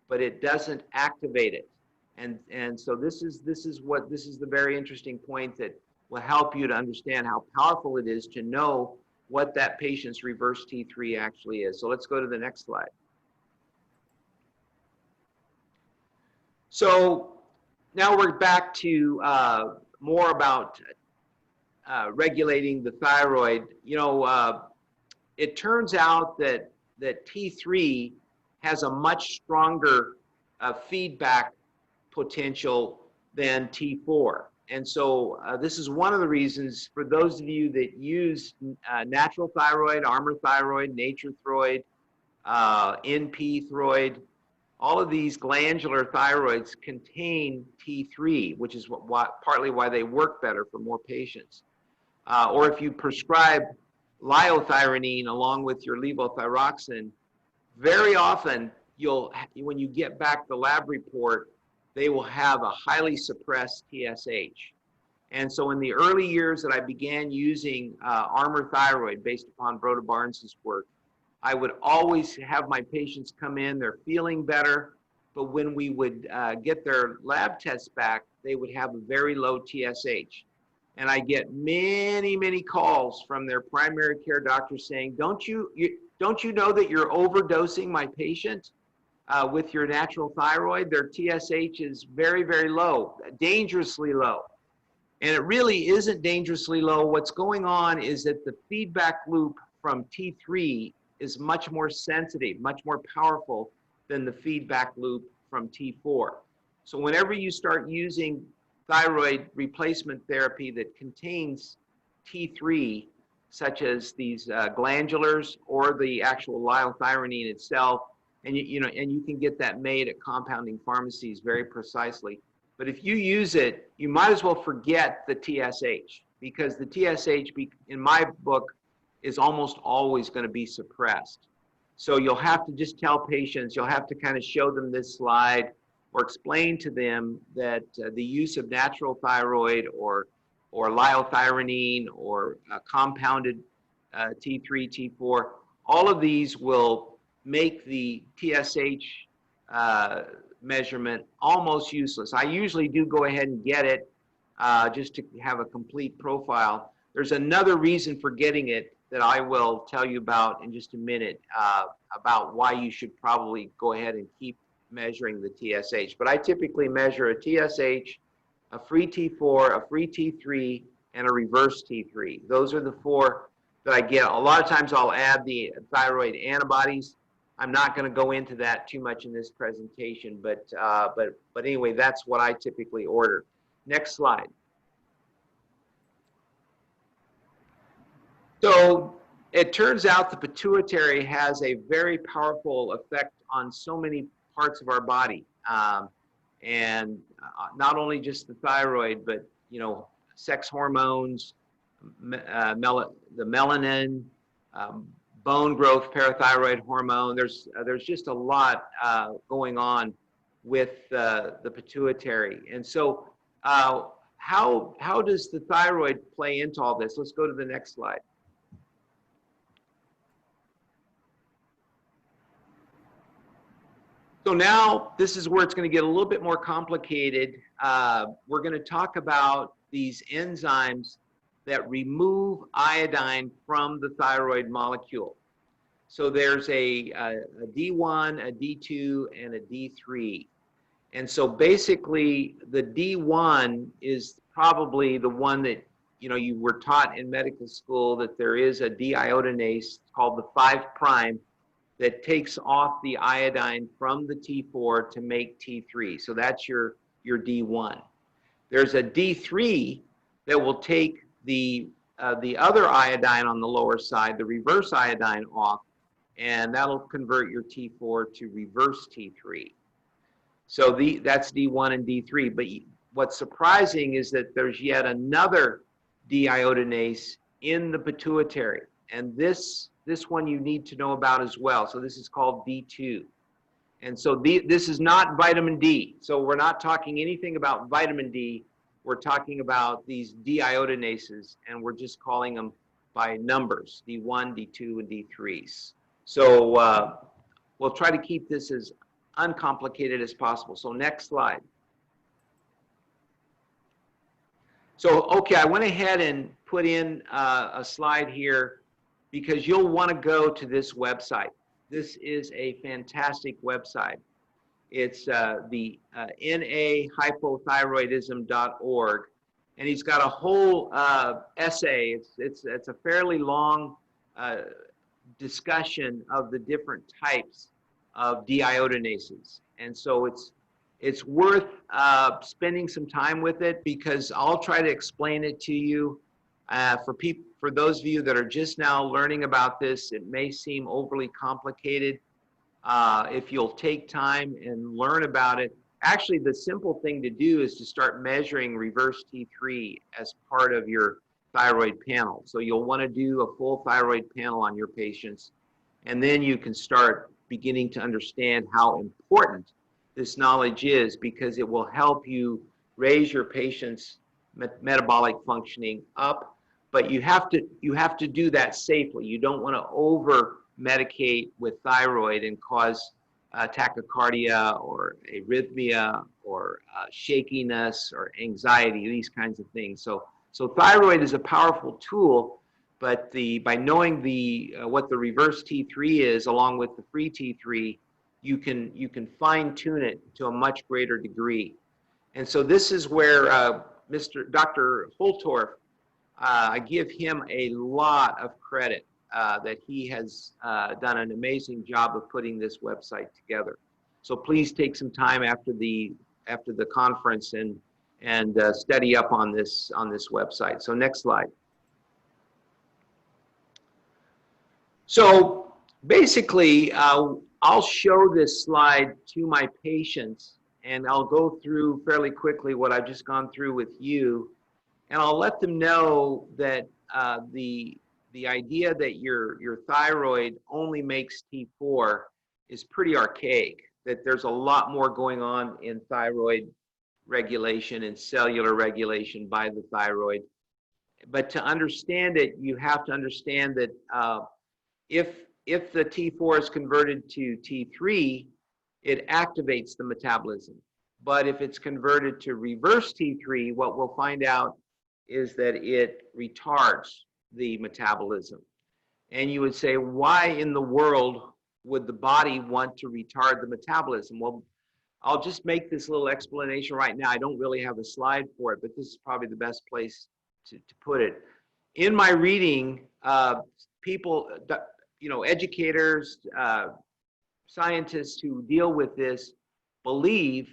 but it doesn't activate it. And so this is the very interesting point that will help you to understand how powerful it is to know what that patient's reverse T3 actually is. So let's go to the next slide. So now we're back to more about regulating the thyroid. You know, it turns out that T3 has a much stronger feedback potential than T4. And so this is one of the reasons for those of you that use natural thyroid, Armour thyroid, Nature thyroid, NP thyroid, all of these glandular thyroids contain T3, which is partly why they work better for more patients. Or if you prescribe liothyronine along with your levothyroxine, very often when you get back the lab report, they will have a highly suppressed TSH. And so in the early years that I began using Armour thyroid based upon Broda Barnes's work, I would always have my patients come in, they're feeling better, but when we would get their lab tests back, they would have a very low TSH. And I get many, many calls from their primary care doctor saying, don't you know that you're overdosing my patient with your natural thyroid? Their TSH is very, very low, dangerously low. And it really isn't dangerously low. What's going on is that the feedback loop from T3 is much more sensitive, much more powerful than the feedback loop from T4. So whenever you start using thyroid replacement therapy that contains T3, such as these glandulars or the actual liothyronine itself, and you can get that made at compounding pharmacies very precisely. But if you use it, you might as well forget the TSH, because the TSH, in my book, is almost always going to be suppressed. So you'll have to just tell patients, you'll have to kind of show them this slide or explain to them that the use of natural thyroid or liothyronine or compounded T3, T4, all of these will make the TSH measurement almost useless. I usually do go ahead and get it just to have a complete profile. There's another reason for getting it that I will tell you about in just a minute, about why you should probably go ahead and keep measuring the TSH. But I typically measure a TSH, a free T4, a free T3, and a reverse T3. Those are the four that I get. A lot of times I'll add the thyroid antibodies. I'm not going to go into that too much in this presentation, but anyway, that's what I typically order. Next slide. So it turns out the pituitary has a very powerful effect on so many parts of our body, and not only just the thyroid, but sex hormones, the melanin, bone growth, parathyroid hormone. There's just a lot going on with the pituitary. And so how does the thyroid play into all this? Let's go to the next slide. So now this is where it's going to get a little bit more complicated. We're going to talk about these enzymes that remove iodine from the thyroid molecule. So there's a D1, a D2, and a D3. And so basically the D1 is probably the one that you were taught in medical school, that there is a deiodinase called the 5' that takes off the iodine from the T4 to make T3. So that's your D1. There's a D3 that will take the other iodine on the lower side, the reverse iodine, off, and that'll convert your T4 to reverse T3. So that's D1 and D3. But what's surprising is that there's yet another deiodinase in the pituitary, and this one you need to know about as well. So this is called D2. And so this is not vitamin D. So we're not talking anything about vitamin D. We're talking about these deiodinases, and we're just calling them by numbers, D1, D2, and D3s. So we'll try to keep this as uncomplicated as possible. So next slide. So, okay, I went ahead and put in a slide here because you'll want to go to this website. This is a fantastic website. It's the nahypothyroidism.org, and he's got a whole essay. It's a fairly long discussion of the different types of deiodinases, and so it's worth spending some time with it, because I'll try to explain it to you. For those of you that are just now learning about this, it may seem overly complicated. If you'll take time and learn about it, actually the simple thing to do is to start measuring reverse T3 as part of your thyroid panel. So you'll want to do a full thyroid panel on your patients, and then you can start beginning to understand how important this knowledge is, because it will help you raise your patient's metabolic functioning up. But you have to do that safely. You don't want to over medicate with thyroid and cause tachycardia or arrhythmia or shakiness or anxiety, these kinds of things. So thyroid is a powerful tool, but by knowing what the reverse T3 is along with the free T3, you can fine tune it to a much greater degree. And so this is where Dr. Holtorf, I give him a lot of credit that he has done an amazing job of putting this website together. So please take some time after the conference and study up on this website. So next slide. So basically, I'll show this slide to my patients, and I'll go through fairly quickly what I've just gone through with you, and I'll let them know that the idea that your thyroid only makes T4 is pretty archaic, that there's a lot more going on in thyroid regulation and cellular regulation by the thyroid. But to understand it, you have to understand that if the T4 is converted to T3, it activates the metabolism. But if it's converted to reverse T3, what we'll find out is that it retards the metabolism. And you would say, why in the world would the body want to retard the metabolism? Well, I'll just make this little explanation right now. I don't really have a slide for it, but this is probably the best place to put it. In my reading, people, educators, scientists who deal with this believe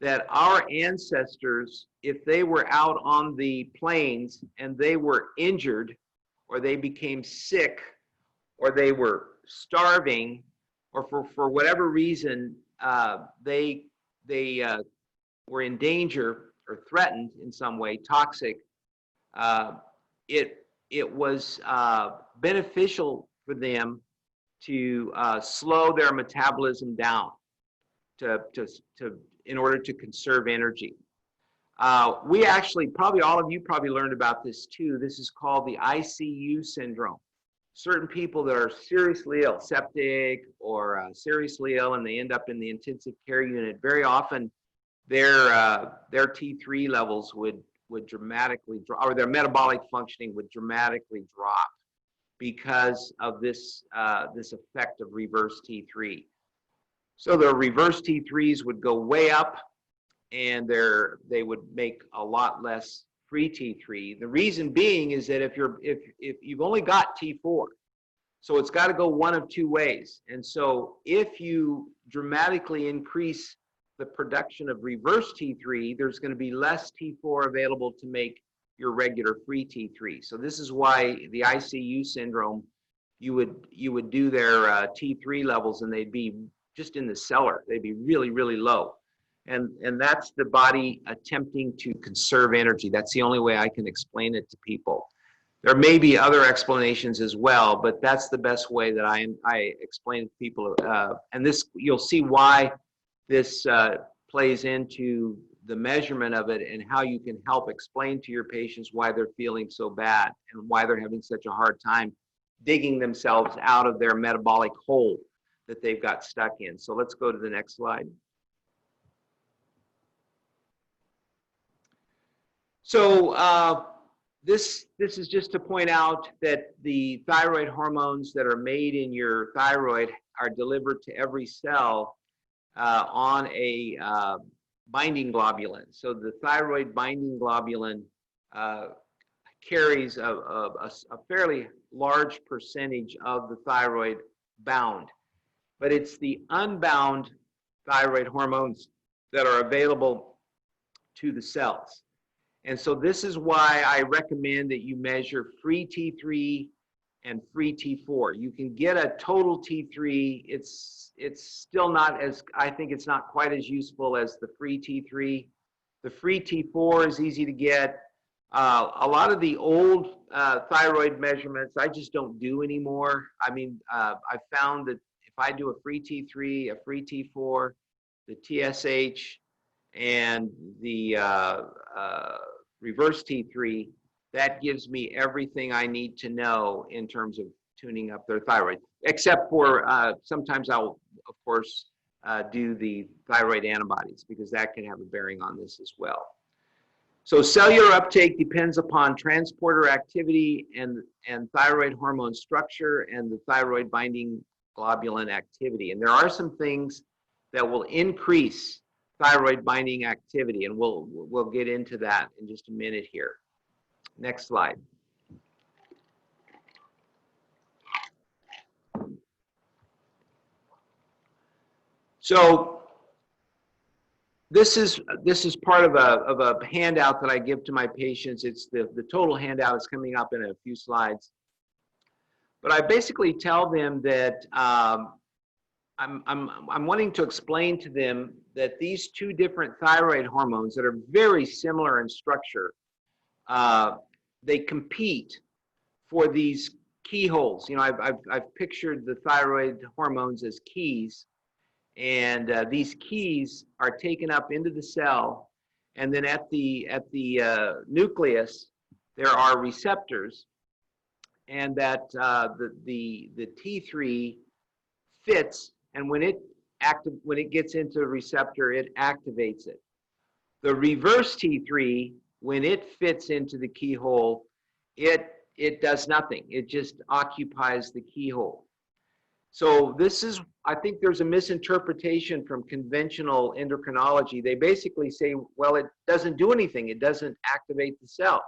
that our ancestors, if they were out on the plains and they were injured, or they became sick, or they were starving, or for whatever reason they were in danger or threatened in some way, toxic, it was beneficial for them to slow their metabolism down in order to conserve energy. We actually, probably all of you probably learned about this too. This is called the ICU syndrome. Certain people that are seriously ill, septic or seriously ill, and they end up in the intensive care unit, very often their T3 levels would dramatically drop, or their metabolic functioning would dramatically drop because of this effect of reverse T3. So the reverse T3s would go way up, and they would make a lot less free T3. The reason being is that if you've only got T4, so it's got to go one of two ways. And so if you dramatically increase the production of reverse T3, there's going to be less T4 available to make your regular free T3. So this is why the ICU syndrome, you would do their T3 levels, and they'd be just in the cellar. They'd be really, really low. And that's the body attempting to conserve energy. That's the only way I can explain it to people. There may be other explanations as well, but that's the best way that I explain it to people. And this, you'll see why this plays into the measurement of it, and how you can help explain to your patients why they're feeling so bad and why they're having such a hard time digging themselves out of their metabolic hole that they've got stuck in. So let's go to the next slide. So this is just to point out that the thyroid hormones that are made in your thyroid are delivered to every cell on a binding globulin. So the thyroid binding globulin carries a fairly large percentage of the thyroid bound, but it's the unbound thyroid hormones that are available to the cells. And so this is why I recommend that you measure free T3 and free T4. You can get a total T3. It's still not as, I think it's not quite as useful as the free T3. The free T4 is easy to get. A lot of the old thyroid measurements I just don't do anymore. I mean, I found that if I do a free T3, a free T4, the TSH, and the reverse T3, that gives me everything I need to know in terms of tuning up their thyroid. Except for sometimes I'll, of course, do the thyroid antibodies, because that can have a bearing on this as well. So cellular uptake depends upon transporter activity and thyroid hormone structure and the thyroid binding globulin activity. And there are some things that will increase thyroid binding activity, and we'll get into that in just a minute here. Next slide. So this is part of a handout that I give to my patients. It's the total handout is coming up in a few slides. But I basically tell them that I'm wanting to explain to them that these two different thyroid hormones that are very similar in structure, they compete for these keyholes. You know, I've pictured the thyroid hormones as keys, and these keys are taken up into the cell, and then at the nucleus there are receptors, and that the T3 fits, and when it gets into a receptor, it activates it. The reverse T3, when it fits into the keyhole, it does nothing. It just occupies the keyhole. So this is, I think there's a misinterpretation from conventional endocrinology. They basically say, well, it doesn't do anything. It doesn't activate the cell.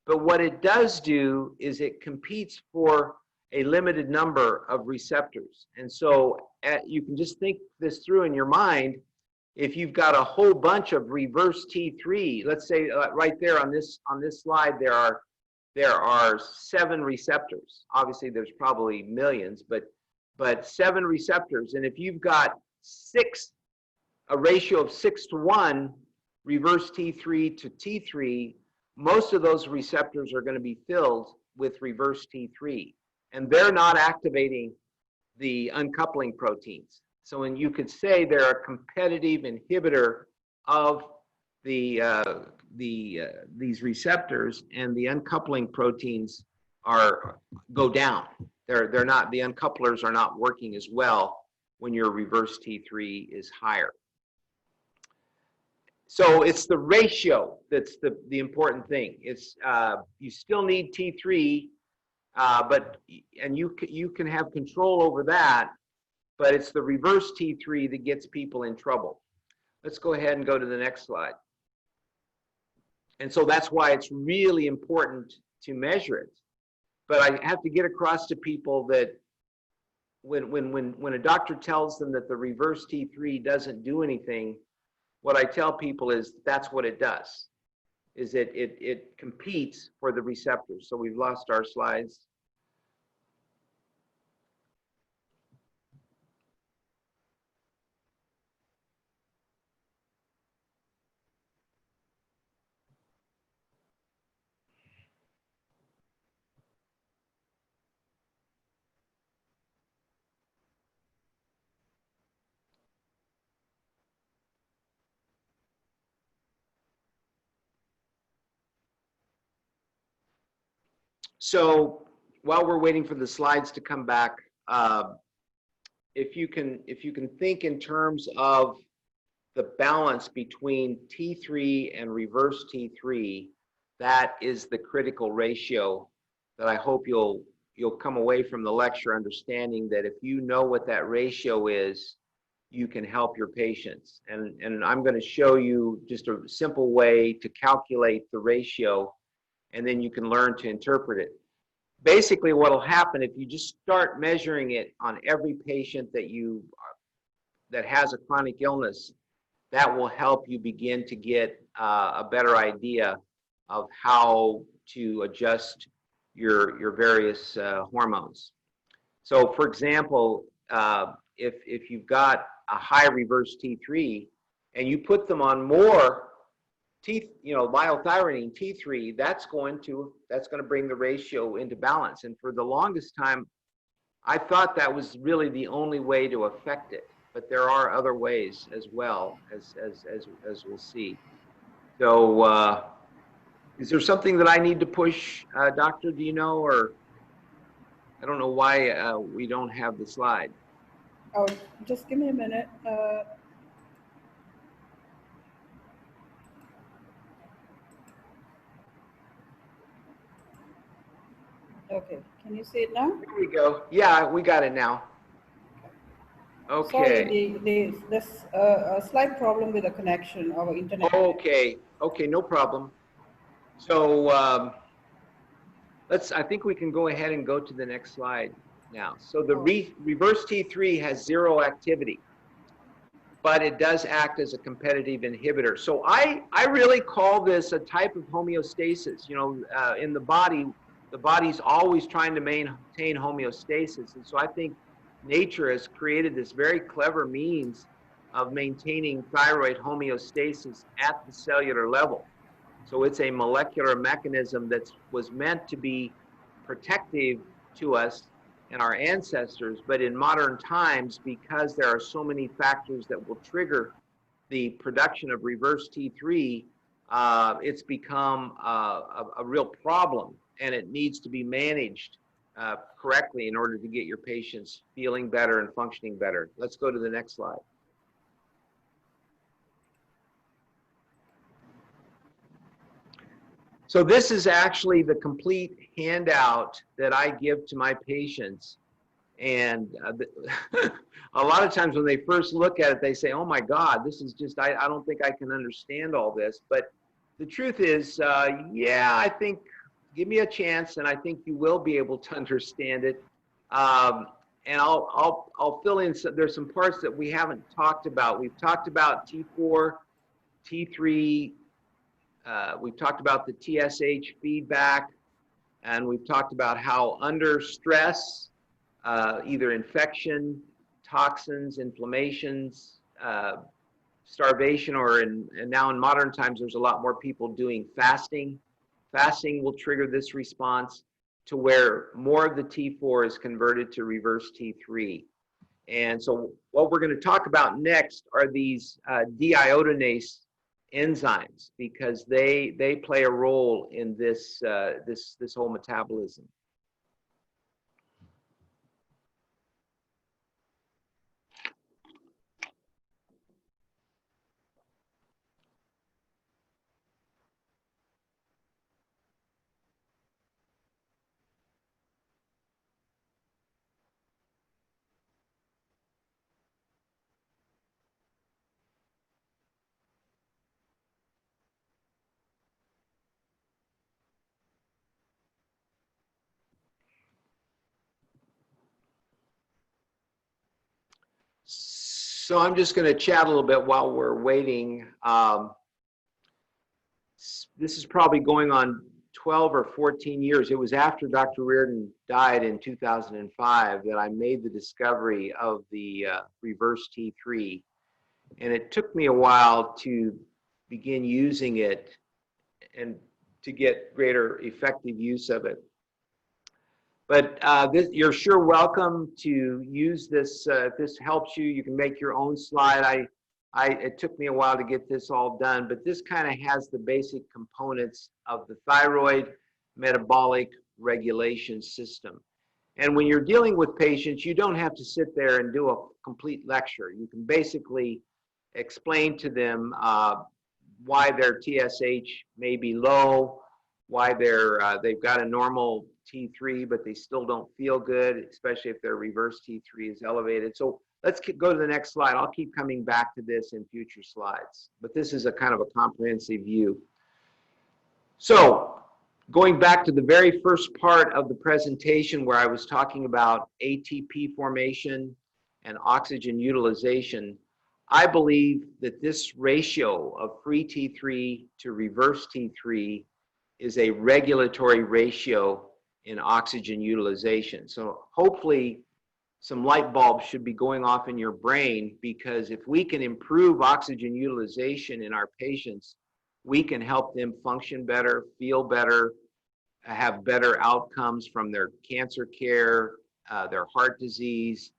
But what it does do is it competes for a limited number of receptors. And so you can just think this through in your mind. If you've got a whole bunch of reverse T3, let's say right there on this slide, there are 7 receptors. Obviously, there's probably millions, but 7 receptors. And if you've got a ratio of 6 to 1, reverse T3 to T3, most of those receptors are going to be filled with reverse T3. And they're not activating the uncoupling proteins. So when you could say they're a competitive inhibitor of these receptors, and the uncoupling proteins go down. They're not, the uncouplers are not working as well when your reverse T3 is higher. So it's the ratio that's the important thing. It's you still need T3, and you can have control over that, but it's the reverse T3 that gets people in trouble. Let's go ahead and go to the next slide. And so that's why it's really important to measure it. But I have to get across to people that when a doctor tells them that the reverse T3 doesn't do anything, what I tell people is that's what it does, is it competes for the receptors. So we've lost our slides. So while we're waiting for the slides to come back, if you can think in terms of the balance between T3 and reverse T3, that is the critical ratio that I hope you'll come away from the lecture understanding that if you know what that ratio is, you can help your patients. And I'm going to show you just a simple way to calculate the ratio, and then you can learn to interpret it. Basically, what will happen if you just start measuring it on every patient that has a chronic illness, that will help you begin to get a better idea of how to adjust your various hormones. So, for example, if you've got a high reverse T3 and you put them on more liothyronine T3, that's going to bring the ratio into balance. And for the longest time, I thought that was really the only way to affect it. But there are other ways as well, as we'll see. So, is there something that I need to push, Doctor? Do you know, or I don't know why we don't have the slide? Oh, just give me a minute. Okay, can you see it now? Here we go. Yeah, we got it now. Sorry, Okay. there's a slight problem with the connection, our internet. Okay. Okay, no problem. So I think we can go ahead and go to the next slide now. So the reverse T3 has zero activity, but it does act as a competitive inhibitor. So I really call this a type of homeostasis. You know, in the body's always trying to maintain homeostasis. And so I think nature has created this very clever means of maintaining thyroid homeostasis at the cellular level. So it's a molecular mechanism that was meant to be protective to us and our ancestors, but in modern times, because there are so many factors that will trigger the production of reverse T3, it's become a real problem, and it needs to be managed correctly in order to get your patients feeling better and functioning better. Let's go to the next slide. So this is actually the complete handout that I give to my patients. And a lot of times when they first look at it, they say, oh my God, this is just, I don't think I can understand all this. But the truth is, yeah, I think, give me a chance and I think you will be able to understand it. And I'll fill in, there's some parts that we haven't talked about. We've talked about T4, T3, we've talked about the TSH feedback, and we've talked about how under stress, either infection, toxins, inflammations, starvation, or and now in modern times, there's a lot more people doing fasting. Fasting will trigger this response to where more of the T4 is converted to reverse T3. And so what we're going to talk about next are these deiodinase enzymes, because they play a role in this this whole metabolism. So I'm just going to chat a little bit while we're waiting. This is probably going on 12 or 14 years. It was after Dr. Riordan died in 2005 that I made the discovery of the reverse T3. And it took me a while to begin using it and to get greater effective use of it. But you're sure welcome to use this. If this helps you, you can make your own slide. It took me a while to get this all done, but this kind of has the basic components of the thyroid metabolic regulation system. And when you're dealing with patients, you don't have to sit there and do a complete lecture. You can basically explain to them why their TSH may be low, why they've got a normal T3, but they still don't feel good, especially if their reverse T3 is elevated. So let's go to the next slide. I'll keep coming back to this in future slides, but this is a kind of a comprehensive view. So going back to the very first part of the presentation where I was talking about ATP formation and oxygen utilization, I believe that this ratio of free T3 to reverse T3 is a regulatory ratio in oxygen utilization. So hopefully some light bulbs should be going off in your brain, because if we can improve oxygen utilization in our patients, we can help them function better, feel better, have better outcomes from their cancer care, their heart disease.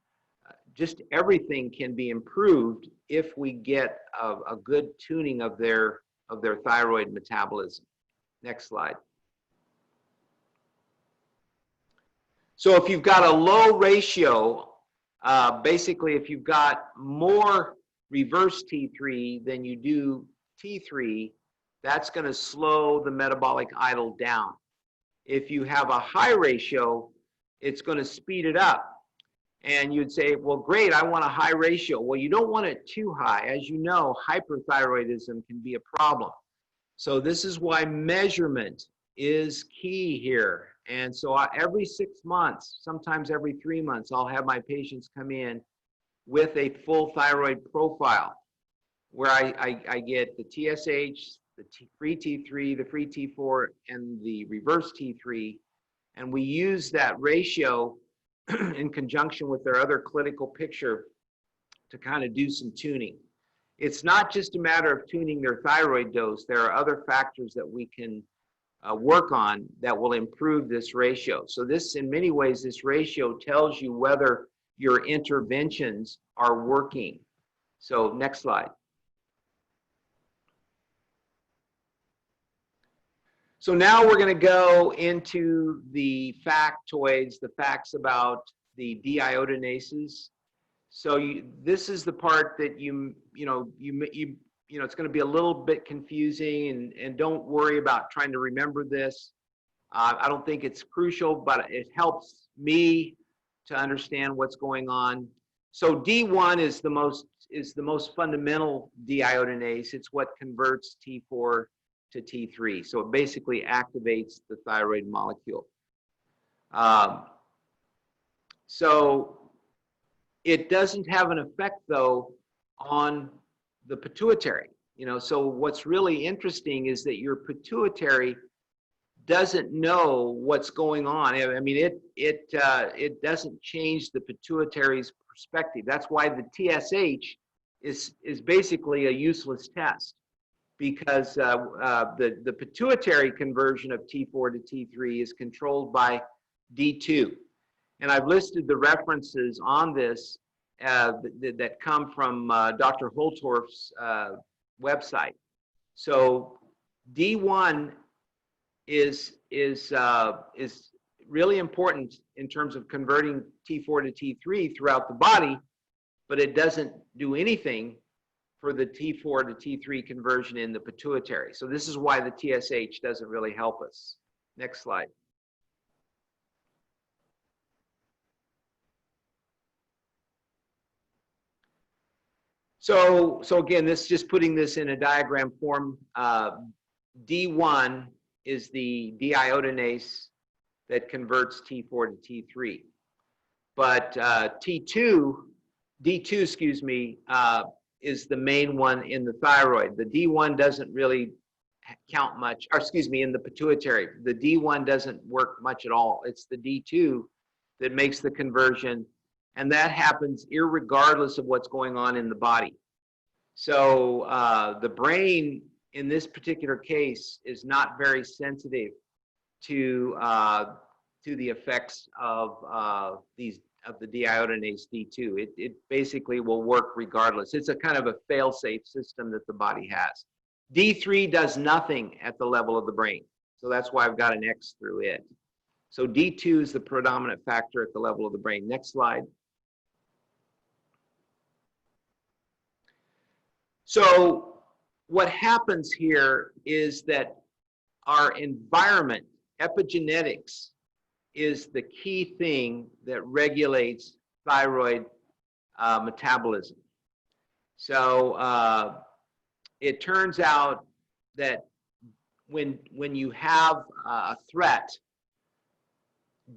Just everything can be improved if we get a good tuning of their thyroid metabolism. Next slide. So if you've got a low ratio Basically, if you've got more reverse T3 than you do T3, that's going to slow the metabolic idle down. If you have a high ratio, it's going to speed it up. And you'd say, well, great, I want a high ratio. Well, you don't want it too high. As you know, hyperthyroidism can be a problem. So this is why measurement is key here. And so every 6 months, sometimes every 3 months, I'll have my patients come in with a full thyroid profile where I get the TSH, the free T3, the free T4, and the reverse T3. And we use that ratio in conjunction with their other clinical picture to kind of do some tuning. It's not just a matter of tuning their thyroid dose. There are other factors that we can work on that will improve this ratio. So this, in many ways, this ratio tells you whether your interventions are working. So next slide. So now we're going to go into the factoids, the facts about the deiodinases. So this is the part that it's going to be a little bit confusing, and don't worry about trying to remember this. I don't think it's crucial, but it helps me to understand what's going on. So D1 is the most fundamental deiodinase. It's what converts T4 to T3. So it basically activates the thyroid molecule. So it doesn't have an effect, though, on the pituitary. So what's really interesting is that your pituitary doesn't know what's going on. I mean, it doesn't change the pituitary's perspective. That's why the TSH is basically a useless test, because the pituitary conversion of T4 to T3 is controlled by D2. And I've listed the references on this that come from Dr. Holtorf's website. So D1 is really important in terms of converting T4 to T3 throughout the body, but it doesn't do anything for the T4 to T3 conversion in the pituitary. So this is why the TSH doesn't really help us. Next slide. So again, this just putting this in a diagram form. D1 is the deiodinase that converts T4 to T3. But D2, excuse me, is the main one in the thyroid. The D1 doesn't really count much, or excuse me, in the pituitary. The D1 doesn't work much at all. It's the D2 that makes the conversion, and that happens irregardless of what's going on in the body. So the brain in this particular case is not very sensitive to the effects of the deiodinase D2. It basically will work regardless. It's a kind of a fail-safe system that the body has. D3 does nothing at the level of the brain. So that's why I've got an X through it. So D2 is the predominant factor at the level of the brain. Next slide. So what happens here is that our environment, epigenetics, is the key thing that regulates thyroid metabolism. So it turns out that when you have a threat,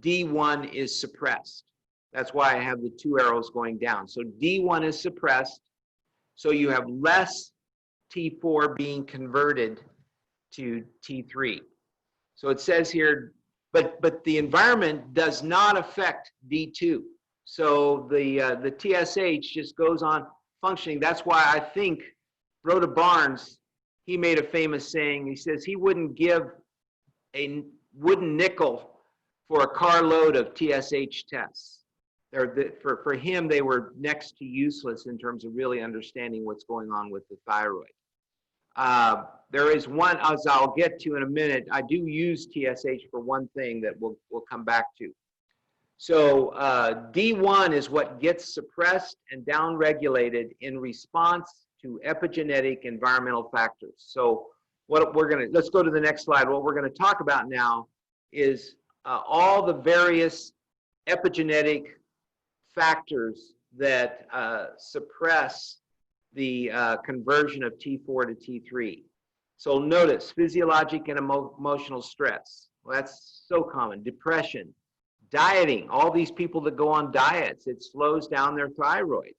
D1 is suppressed. That's why I have the two arrows going down. So D1 is suppressed, so you have less T4 being converted to T3. So it says here, but the environment does not affect D2. So the TSH just goes on functioning. That's why I think Rhoda Barnes, he made a famous saying. He says he wouldn't give a wooden nickel for a carload of TSH tests. For him, they were next to useless in terms of really understanding what's going on with the thyroid. There is one, as I'll get to in a minute, I do use TSH for one thing that we'll come back to. So D1 is what gets suppressed and downregulated in response to epigenetic environmental factors. So what we're going to, let's go to the next slide. What we're going to talk about now is all the various epigenetic factors that suppress the conversion of T4 to T3. So notice physiologic and emotional stress. Well, that's so common. Depression, dieting, all these people that go on diets, it slows down their thyroid.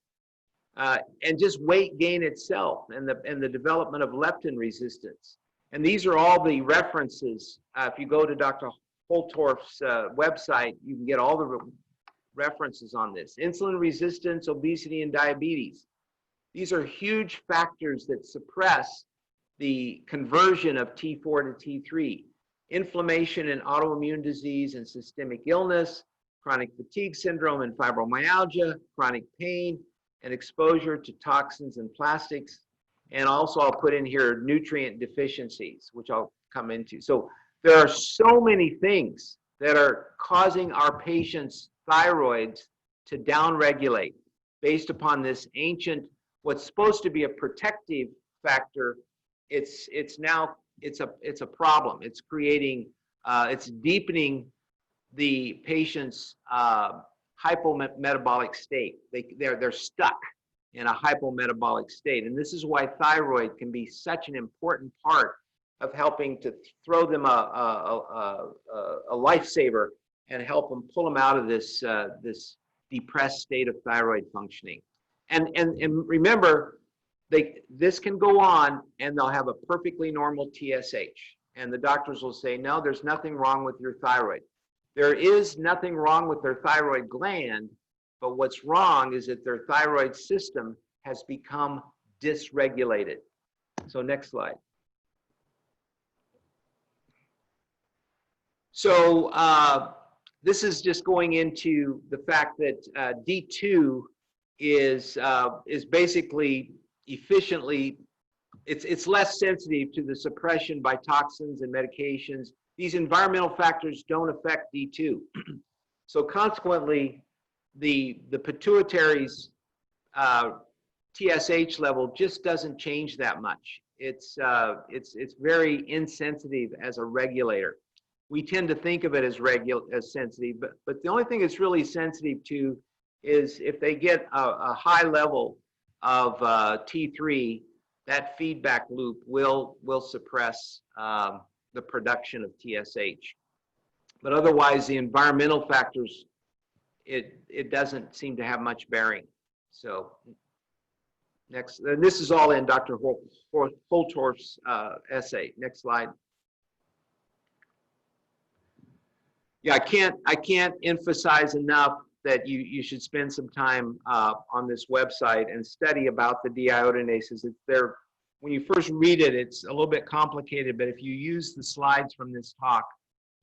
And just weight gain itself and the development of leptin resistance. And these are all the references. If you go to Dr. Holtorf's website, you can get all the references on this. Insulin resistance, obesity, and diabetes. These are huge factors that suppress the conversion of T4 to T3. Inflammation and autoimmune disease and systemic illness, chronic fatigue syndrome and fibromyalgia, chronic pain, and exposure to toxins and plastics. And also I'll put in here nutrient deficiencies, which I'll come into. So there are so many things that are causing our patients' thyroids to downregulate based upon this ancient, what's supposed to be a protective factor. It's a problem. It's creating, it's deepening the patient's hypometabolic state. They're stuck in a hypometabolic state. And this is why thyroid can be such an important part of helping to throw them a lifesaver and help them pull them out of this, this depressed state of thyroid functioning. And remember, this can go on and they'll have a perfectly normal TSH. And the doctors will say, no, there's nothing wrong with your thyroid. There is nothing wrong with their thyroid gland, but what's wrong is that their thyroid system has become dysregulated. So next slide. So this is just going into the fact that D2 is basically efficiently, it's less sensitive to the suppression by toxins and medications. These environmental factors don't affect D2. So consequently, the pituitary's TSH level just doesn't change that much. It's very insensitive as a regulator. We tend to think of it as sensitive, but the only thing it's really sensitive to is if they get a high level of T3, that feedback loop will suppress the production of TSH. But otherwise, the environmental factors, it doesn't seem to have much bearing. So next, and this is all in Dr. Holtorf's essay. Next slide. Yeah, I can't emphasize enough that you should spend some time on this website and study about the deiodinases. When you first read it, it's a little bit complicated, but if you use the slides from this talk,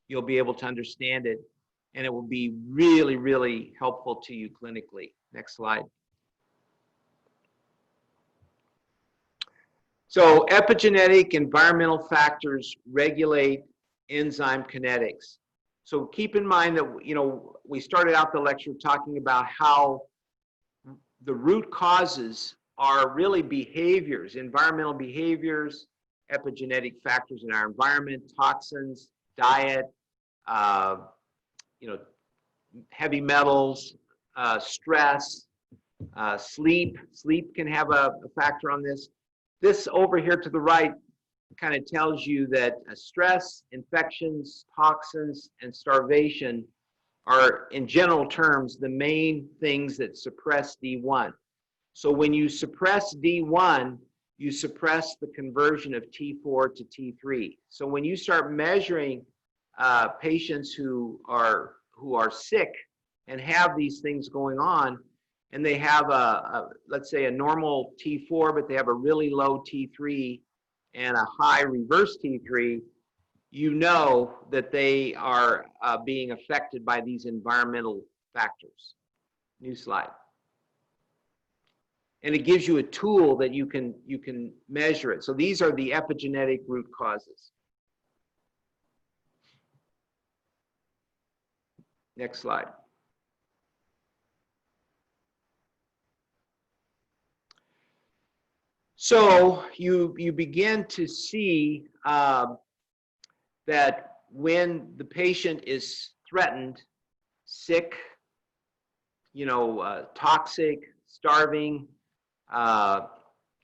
you'll be able to understand it, and it will be really, really helpful to you clinically. Next slide. So epigenetic environmental factors regulate enzyme kinetics. So keep in mind that, you know, we started out the lecture talking about how the root causes are really behaviors, environmental behaviors, epigenetic factors in our environment, toxins, diet, you know, heavy metals, stress, sleep. Sleep can have a factor on this. This over here to the right kind of tells you that stress, infections, toxins, and starvation are, in general terms, the main things that suppress D1. So when you suppress D1, you suppress the conversion of T4 to T3. So when you start measuring patients who are sick and have these things going on, and they have let's say a normal T4, but they have a really low T3 and a high reverse T3, you know that they are being affected by these environmental factors. New slide. And it gives you a tool that you can measure it. So these are the epigenetic root causes. Next slide. So you begin to see that when the patient is threatened, sick, toxic, starving,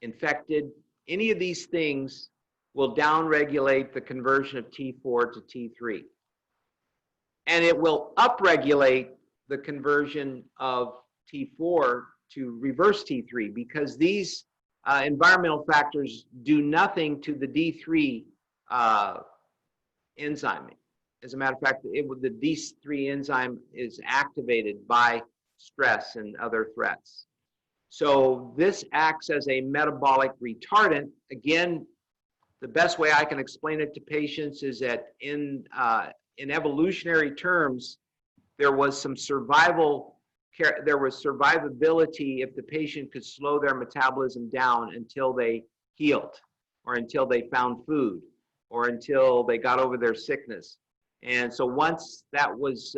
infected, any of these things will downregulate the conversion of T4 to T3. And it will upregulate the conversion of T4 to reverse T3 because these environmental factors do nothing to the D3 enzyme. As a matter of fact, the D3 enzyme is activated by stress and other threats. So this acts as a metabolic retardant. Again, the best way I can explain it to patients is that in evolutionary terms, there was some survivability if the patient could slow their metabolism down until they healed, or until they found food, or until they got over their sickness. And so once that was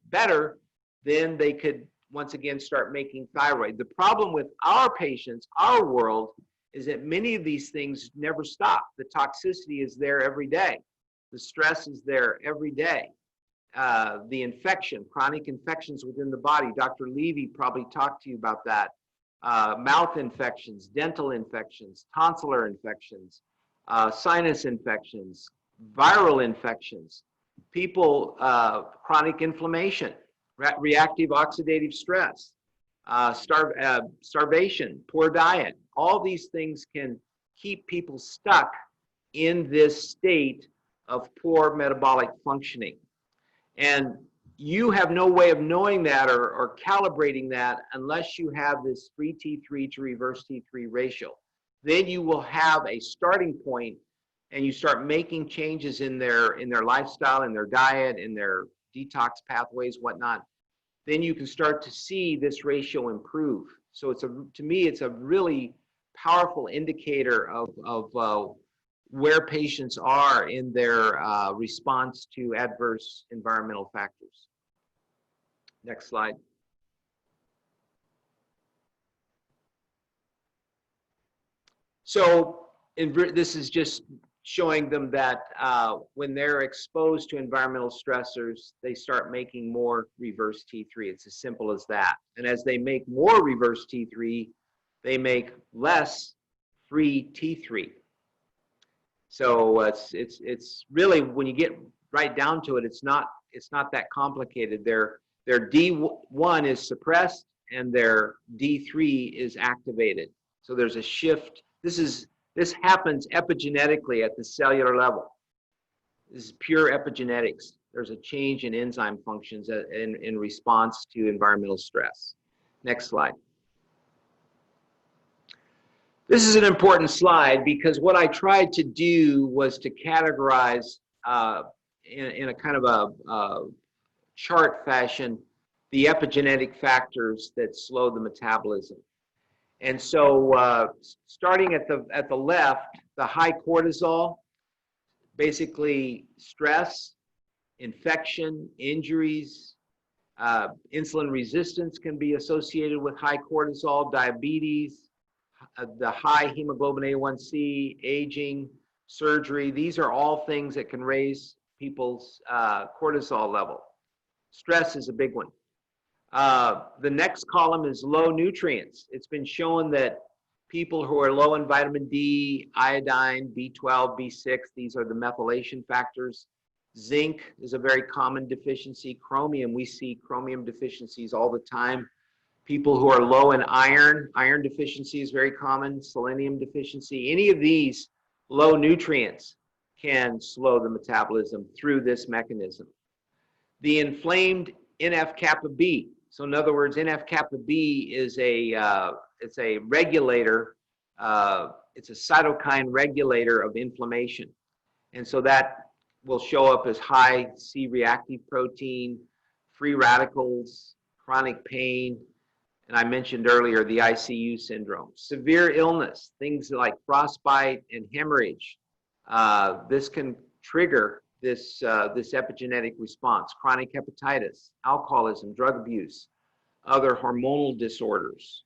better, then they could once again start making thyroid. The problem with our patients, our world, is that many of these things never stop. The toxicity is there every day. The stress is there every day. The infection, chronic infections within the body. Dr. Levy probably talked to you about that. Mouth infections, dental infections, tonsillar infections, sinus infections, viral infections, people, chronic inflammation, reactive oxidative stress, starvation, poor diet. All these things can keep people stuck in this state of poor metabolic functioning. And you have no way of knowing that or calibrating that unless you have this free T3 to reverse T3 ratio. Then you will have a starting point and you start making changes in their lifestyle, in their diet, in their detox pathways, whatnot. Then you can start to see this ratio improve. So to me, it's a really powerful indicator of where patients are in their response to adverse environmental factors. Next slide. So this is just showing them that when they're exposed to environmental stressors, they start making more reverse T3. It's as simple as that. And as they make more reverse T3, they make less free T3. So it's really, when you get right down to it, it's not that complicated. Their D1 is suppressed and their D3 is activated. So there's a shift. This happens epigenetically at the cellular level. This is pure epigenetics. There's a change in enzyme functions in response to environmental stress. Next slide. This is an important slide because what I tried to do was to categorize in a kind of a chart fashion the epigenetic factors that slow the metabolism. And so starting at the left, the high cortisol, basically stress, infection, injuries, insulin resistance can be associated with high cortisol, diabetes, the high hemoglobin A1C, aging, surgery. These are all things that can raise people's cortisol level. Stress is a big one. The next column is low nutrients. It's been shown that people who are low in vitamin D, iodine, B12, B6, these are the methylation factors. Zinc is a very common deficiency. Chromium, we see chromium deficiencies all the time. People who are low in iron, iron deficiency is very common. Selenium deficiency, any of these low nutrients can slow the metabolism through this mechanism. The inflamed NF-kappa B. So in other words, NF-kappa B is it's a regulator, it's a cytokine regulator of inflammation. And so that will show up as high C-reactive protein, free radicals, chronic pain, and I mentioned earlier the ICU syndrome. Severe illness, things like frostbite and hemorrhage. This can trigger this epigenetic response. Chronic hepatitis, alcoholism, drug abuse, other hormonal disorders.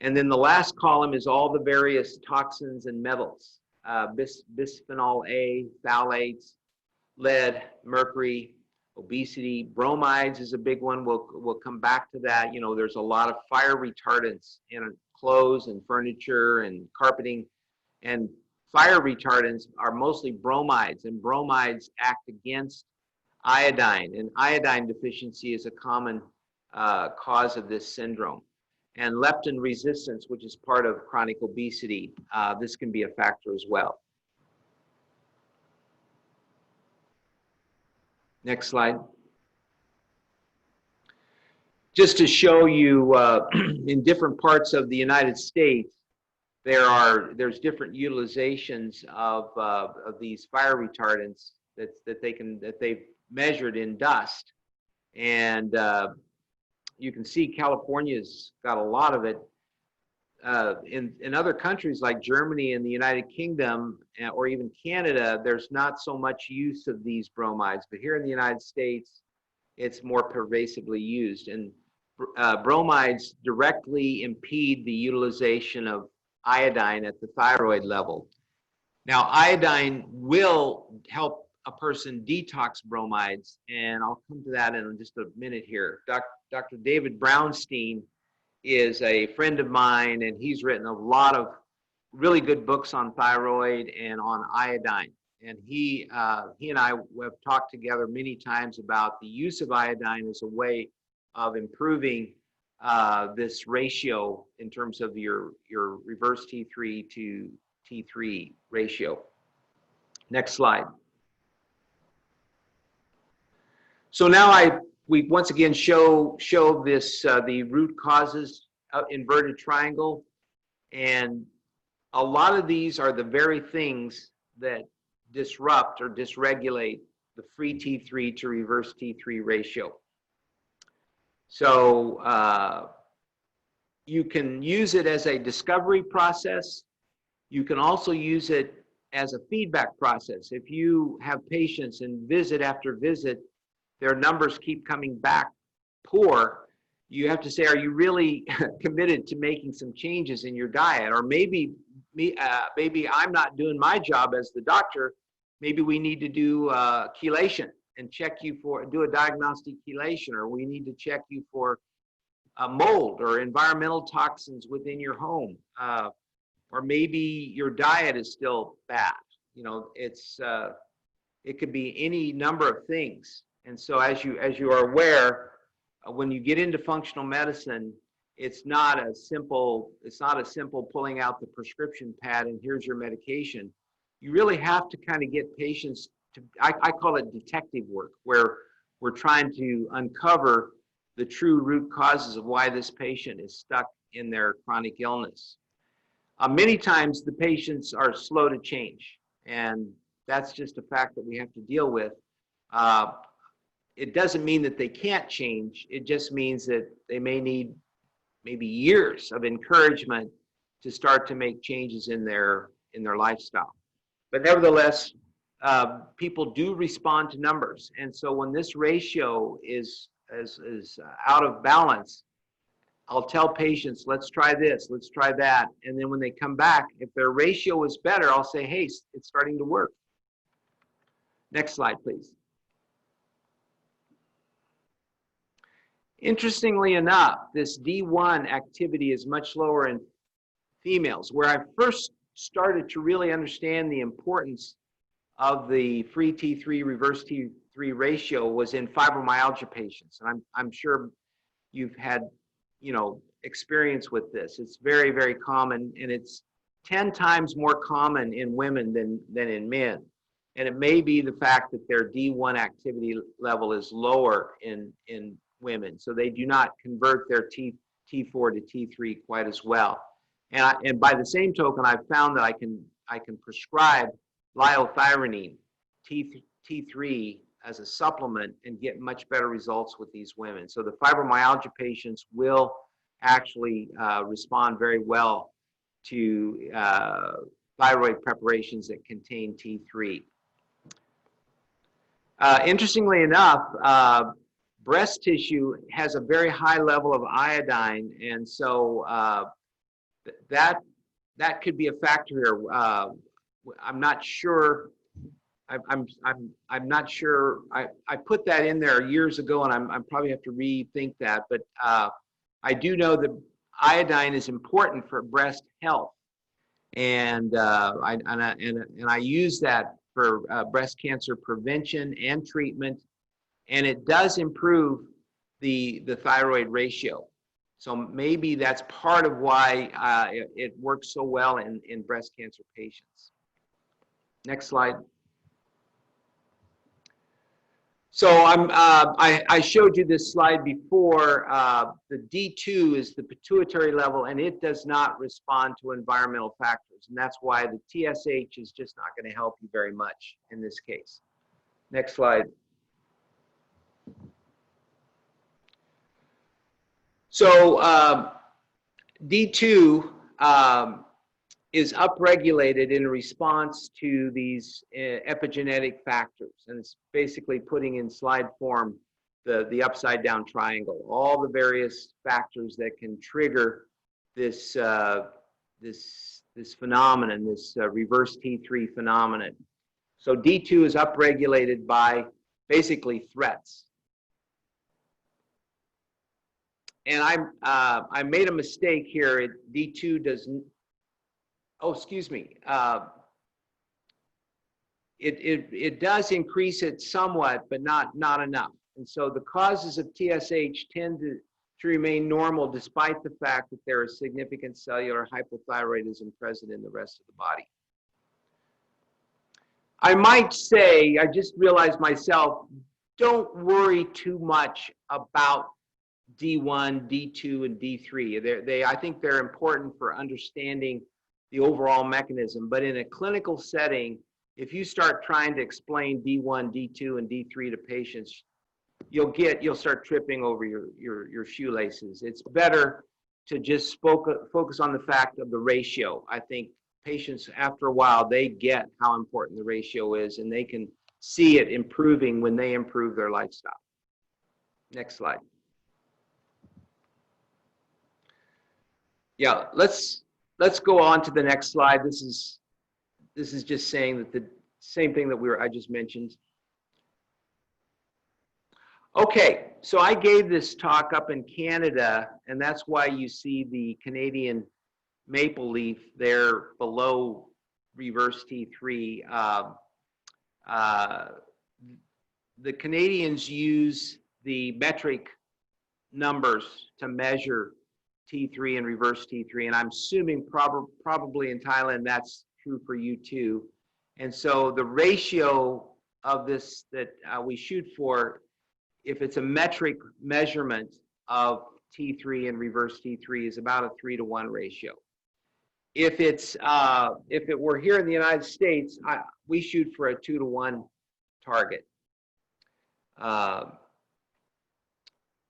And then the last column is all the various toxins and metals, bisphenol A, phthalates, lead, mercury, obesity. Bromides is a big one. We'll come back to that. You know, there's a lot of fire retardants in clothes and furniture and carpeting. And fire retardants are mostly bromides, and bromides act against iodine. And iodine deficiency is a common cause of this syndrome. And leptin resistance, which is part of chronic obesity, this can be a factor as well. Next slide. Just to show you in different parts of the United States, there's different utilizations of these fire retardants that they've measured in dust, and you can see California's got a lot of it. In other countries like Germany and the United Kingdom or even Canada, there's not so much use of these bromides, but here in the United States, it's more pervasively used. And bromides directly impede the utilization of iodine at the thyroid level. Now, iodine will help a person detox bromides, and I'll come to that in just a minute here. Dr. David Brownstein is a friend of mine, and he's written a lot of really good books on thyroid and on iodine. And he and I have talked together many times about the use of iodine as a way of improving this ratio in terms of your reverse T3 to T3 ratio. Next slide. So now we once again show this the root causes inverted triangle, and a lot of these are the very things that disrupt or dysregulate the free T3 to reverse T3 ratio. So you can use it as a discovery process. You can also use it as a feedback process. If you have patients and visit after visit, their numbers keep coming back poor, you have to say, are you really committed to making some changes in your diet? Or maybe I'm not doing my job as the doctor. Maybe we need to do chelation and check you do a diagnostic chelation, or we need to check you for mold or environmental toxins within your home. Or maybe your diet is still bad. You know, it could be any number of things. And so as you are aware, when you get into functional medicine, it's not a simple pulling out the prescription pad and here's your medication. You really have to kind of get patients to, I call it detective work, where we're trying to uncover the true root causes of why this patient is stuck in their chronic illness. Many times the patients are slow to change, and that's just a fact that we have to deal with. It doesn't mean that they can't change. It just means that they may need maybe years of encouragement to start to make changes in their lifestyle. But nevertheless, people do respond to numbers. And so when this ratio is out of balance, I'll tell patients, let's try this, let's try that. And then when they come back, if their ratio is better, I'll say, hey, it's starting to work. Next slide, please. Interestingly enough, this D1 activity is much lower in females. Where I first started to really understand the importance of the free T3 reverse T3 ratio was in fibromyalgia patients. And I'm sure you've had, you know, experience with this. It's very, very common, and it's 10 times more common in women than in men. And it may be the fact that their D1 activity level is lower in women, so they do not convert their T4 to T3 quite as well. And by the same token, I've found that I can prescribe liothyronine T3 as a supplement and get much better results with these women. So the fibromyalgia patients will actually respond very well to thyroid preparations that contain T3. Interestingly enough, breast tissue has a very high level of iodine, and so that could be a factor here. I'm not sure. I'm not sure. I put that in there years ago, and I'm probably have to rethink that. But I do know that iodine is important for breast health, and I use that for breast cancer prevention and treatment, and it does improve the thyroid ratio. So maybe that's part of why it works so well in breast cancer patients. Next slide. So I showed you this slide before. The D2 is the pituitary level, and it does not respond to environmental factors. And that's why the TSH is just not going to help you very much in this case. Next slide. So D2 is upregulated in response to these epigenetic factors. And it's basically putting in slide form the upside down triangle, all the various factors that can trigger this, this phenomenon, this reverse T3 phenomenon. So D2 is upregulated by basically threats. And I made a mistake here. D2 doesn't, oh, excuse me. It does increase it somewhat, but not enough. And so the causes of TSH tend to remain normal despite the fact that there is significant cellular hypothyroidism present in the rest of the body. I might say, I just realized myself, don't worry too much about D1, D2, and D3. I think they're important for understanding the overall mechanism, but in a clinical setting, if you start trying to explain D1, D2, and D3 to patients, you'll start tripping over your shoelaces. It's better to just focus on the fact of the ratio. I think patients, after a while, they get how important the ratio is, and they can see it improving when they improve their lifestyle. Next slide. Yeah, let's go on to the next slide. This is just saying that the same thing that I just mentioned. Okay, so I gave this talk up in Canada, and that's why you see the Canadian maple leaf there below reverse T3. The Canadians use the metric numbers to measure T3 and reverse T3, and I'm assuming probably in Thailand that's true for you too. And so the ratio of this that we shoot for, if it's a metric measurement of T3 and reverse T3, is about a 3-to-1 ratio. If it were here in the United States, we shoot for a 2-to-1 target.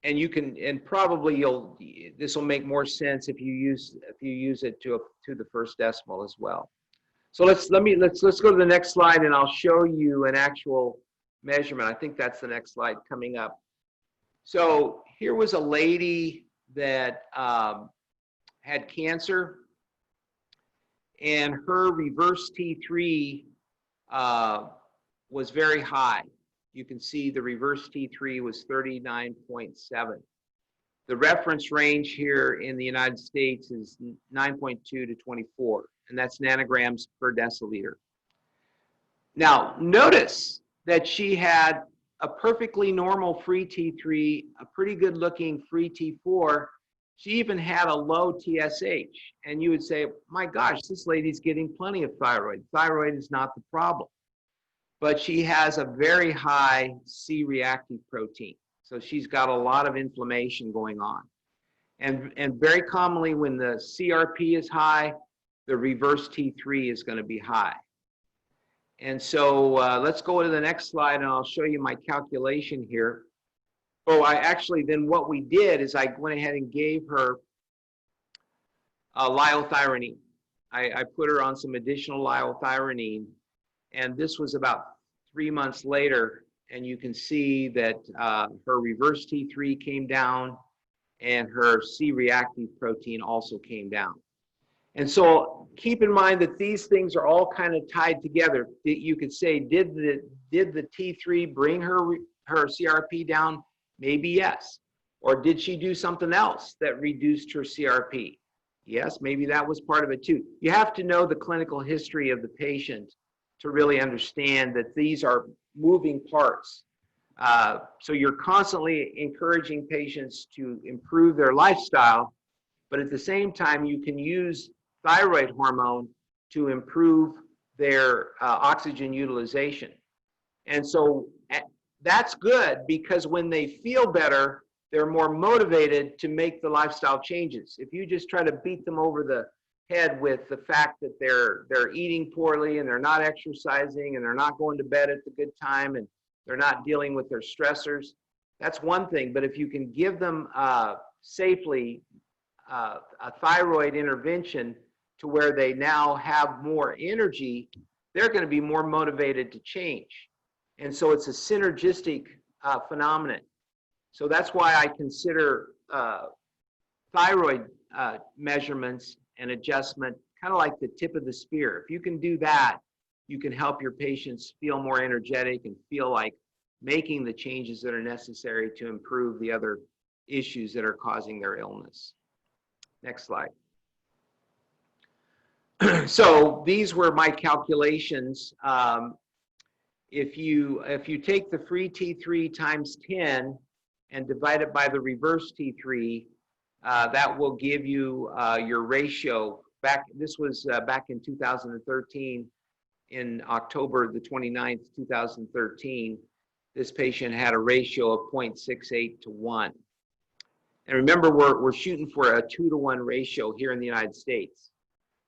And you can, and probably this will make more sense if you use it to the first decimal as well. So let's go to the next slide, and I'll show you an actual measurement. I think that's the next slide coming up. So here was a lady that had cancer, and her reverse T3 was very high. You can see the reverse T3 was 39.7. The reference range here in the United States is 9.2 to 24, and that's nanograms per deciliter. Now, notice that she had a perfectly normal free T3, a pretty good looking free T4. She even had a low TSH, and you would say, my gosh, this lady's getting plenty of thyroid. Thyroid is not the problem. But she has a very high C-reactive protein. So she's got a lot of inflammation going on. And very commonly when the CRP is high, the reverse T3 is going to be high. And so let's go to the next slide, and I'll show you my calculation here. Oh, then what we did is I went ahead and gave her liothyronine. I put her on some additional liothyronine, and this was about 3 months later, and you can see that her reverse T3 came down, and her C-reactive protein also came down. And so keep in mind that these things are all kind of tied together. You could say, did the T3 bring her CRP down? Maybe yes. Or did she do something else that reduced her CRP? Yes, maybe that was part of it too. You have to know the clinical history of the patient to really understand that these are moving parts. So you're constantly encouraging patients to improve their lifestyle, but at the same time, you can use thyroid hormone to improve their oxygen utilization. And so that's good, because when they feel better, they're more motivated to make the lifestyle changes. If you just try to beat them over the head with the fact that they're eating poorly and they're not exercising and they're not going to bed at the good time and they're not dealing with their stressors, that's one thing. But if you can give them safely a thyroid intervention to where they now have more energy, they're going to be more motivated to change. And so it's a synergistic phenomenon. So that's why I consider thyroid measurements and adjustment kind of like the tip of the spear. If you can do that, you can help your patients feel more energetic and feel like making the changes that are necessary to improve the other issues that are causing their illness. Next slide. So these were my calculations. If you take the free T3 times 10 and divide it by the reverse T3, that will give you your ratio. This was back in 2013, in October the 29th, 2013. This patient had a ratio of 0.68 to 1. And remember, we're shooting for a 2-to-1 ratio here in the United States.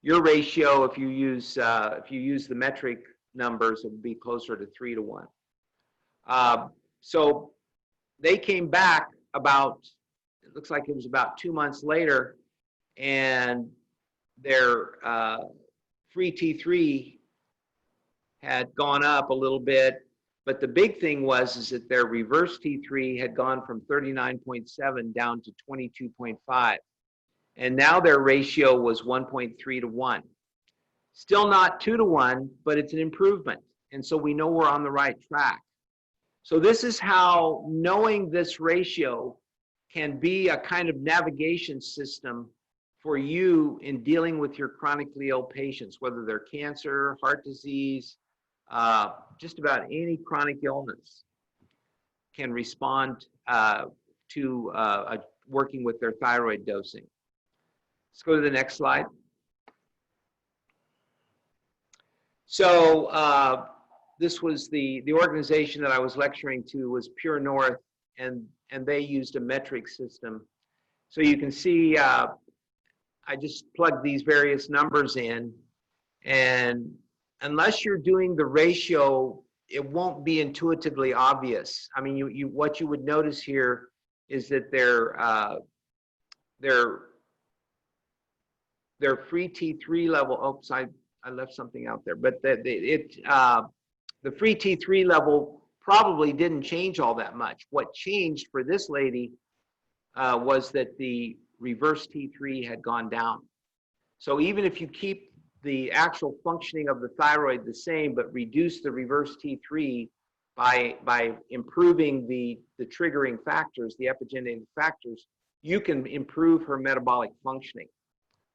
Your ratio, if you use the metric numbers, it would be closer to 3-to-1. So they came back about, it looks like it was about 2 months later, and their free T3 had gone up a little bit, but the big thing is that their reverse T3 had gone from 39.7 down to 22.5. And now their ratio was 1.3 to 1. Still not 2 to 1, but it's an improvement. And so we know we're on the right track. So this is how knowing this ratio can be a kind of navigation system for you in dealing with your chronically ill patients, whether they're cancer, heart disease, just about any chronic illness can respond to working with their thyroid dosing. Let's go to the next slide. So this was the organization that I was lecturing to was Pure North, and they used a metric system. So you can see I just plugged these various numbers in, and unless you're doing the ratio, it won't be intuitively obvious. I mean, what you would notice here is that their free T3 level, oops, I left something out there, but the free T3 level probably didn't change all that much. What changed for this lady was that the reverse T3 had gone down. So even if you keep the actual functioning of the thyroid the same, but reduce the reverse T3 by improving the triggering factors, the epigenetic factors, you can improve her metabolic functioning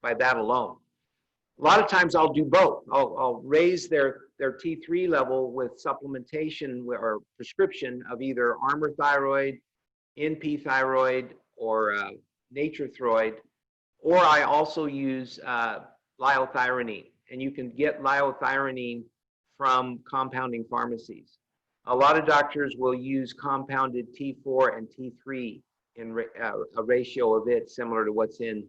by that alone. A lot of times I'll do both. I'll raise their T3 level with supplementation or prescription of either Armour Thyroid, NP Thyroid, or Nature-Throid, or I also use liothyronine, and you can get liothyronine from compounding pharmacies. A lot of doctors will use compounded T4 and T3 in a ratio of it similar to what's in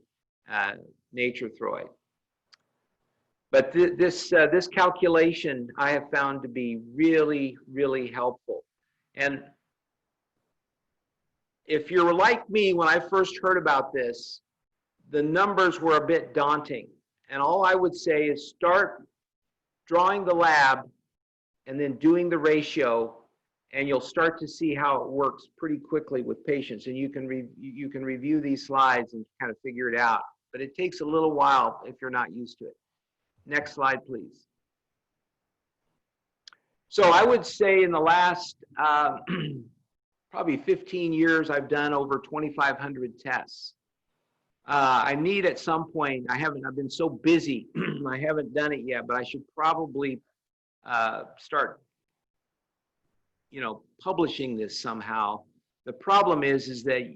Nature-Throid. But this calculation I have found to be really, really helpful. And if you're like me, when I first heard about this, the numbers were a bit daunting. And all I would say is start drawing the lab and then doing the ratio, and you'll start to see how it works pretty quickly with patients. And you can review these slides and kind of figure it out. but it takes a little while if you're not used to it. Next slide, please. So I would say in the last probably 15 years, I've done over 2,500 tests. I need at some point, I've been so busy, I haven't done it yet, but I should probably start, publishing this somehow. The problem is that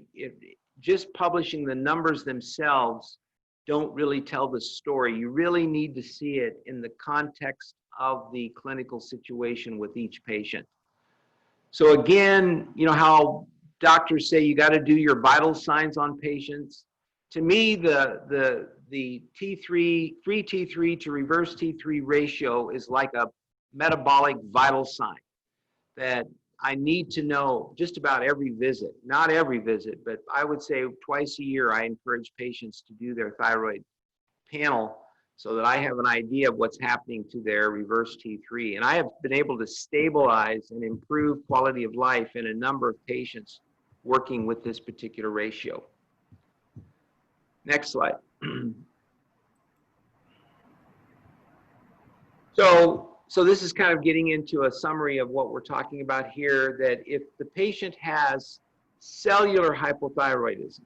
just publishing the numbers themselves don't really tell the story. You really need to see it in the context of the clinical situation with each patient. So again, how doctors say you got to do your vital signs on patients. To me, the T3, free T3 to reverse T3 ratio is like a metabolic vital sign that I need to know just about every visit. Not every visit, but I would say twice a year I encourage patients to do their thyroid panel so that I have an idea of what's happening to their reverse T3. And I have been able to stabilize and improve quality of life in a number of patients working with this particular ratio. Next slide. So this is kind of getting into a summary of what we're talking about here, that if the patient has cellular hypothyroidism,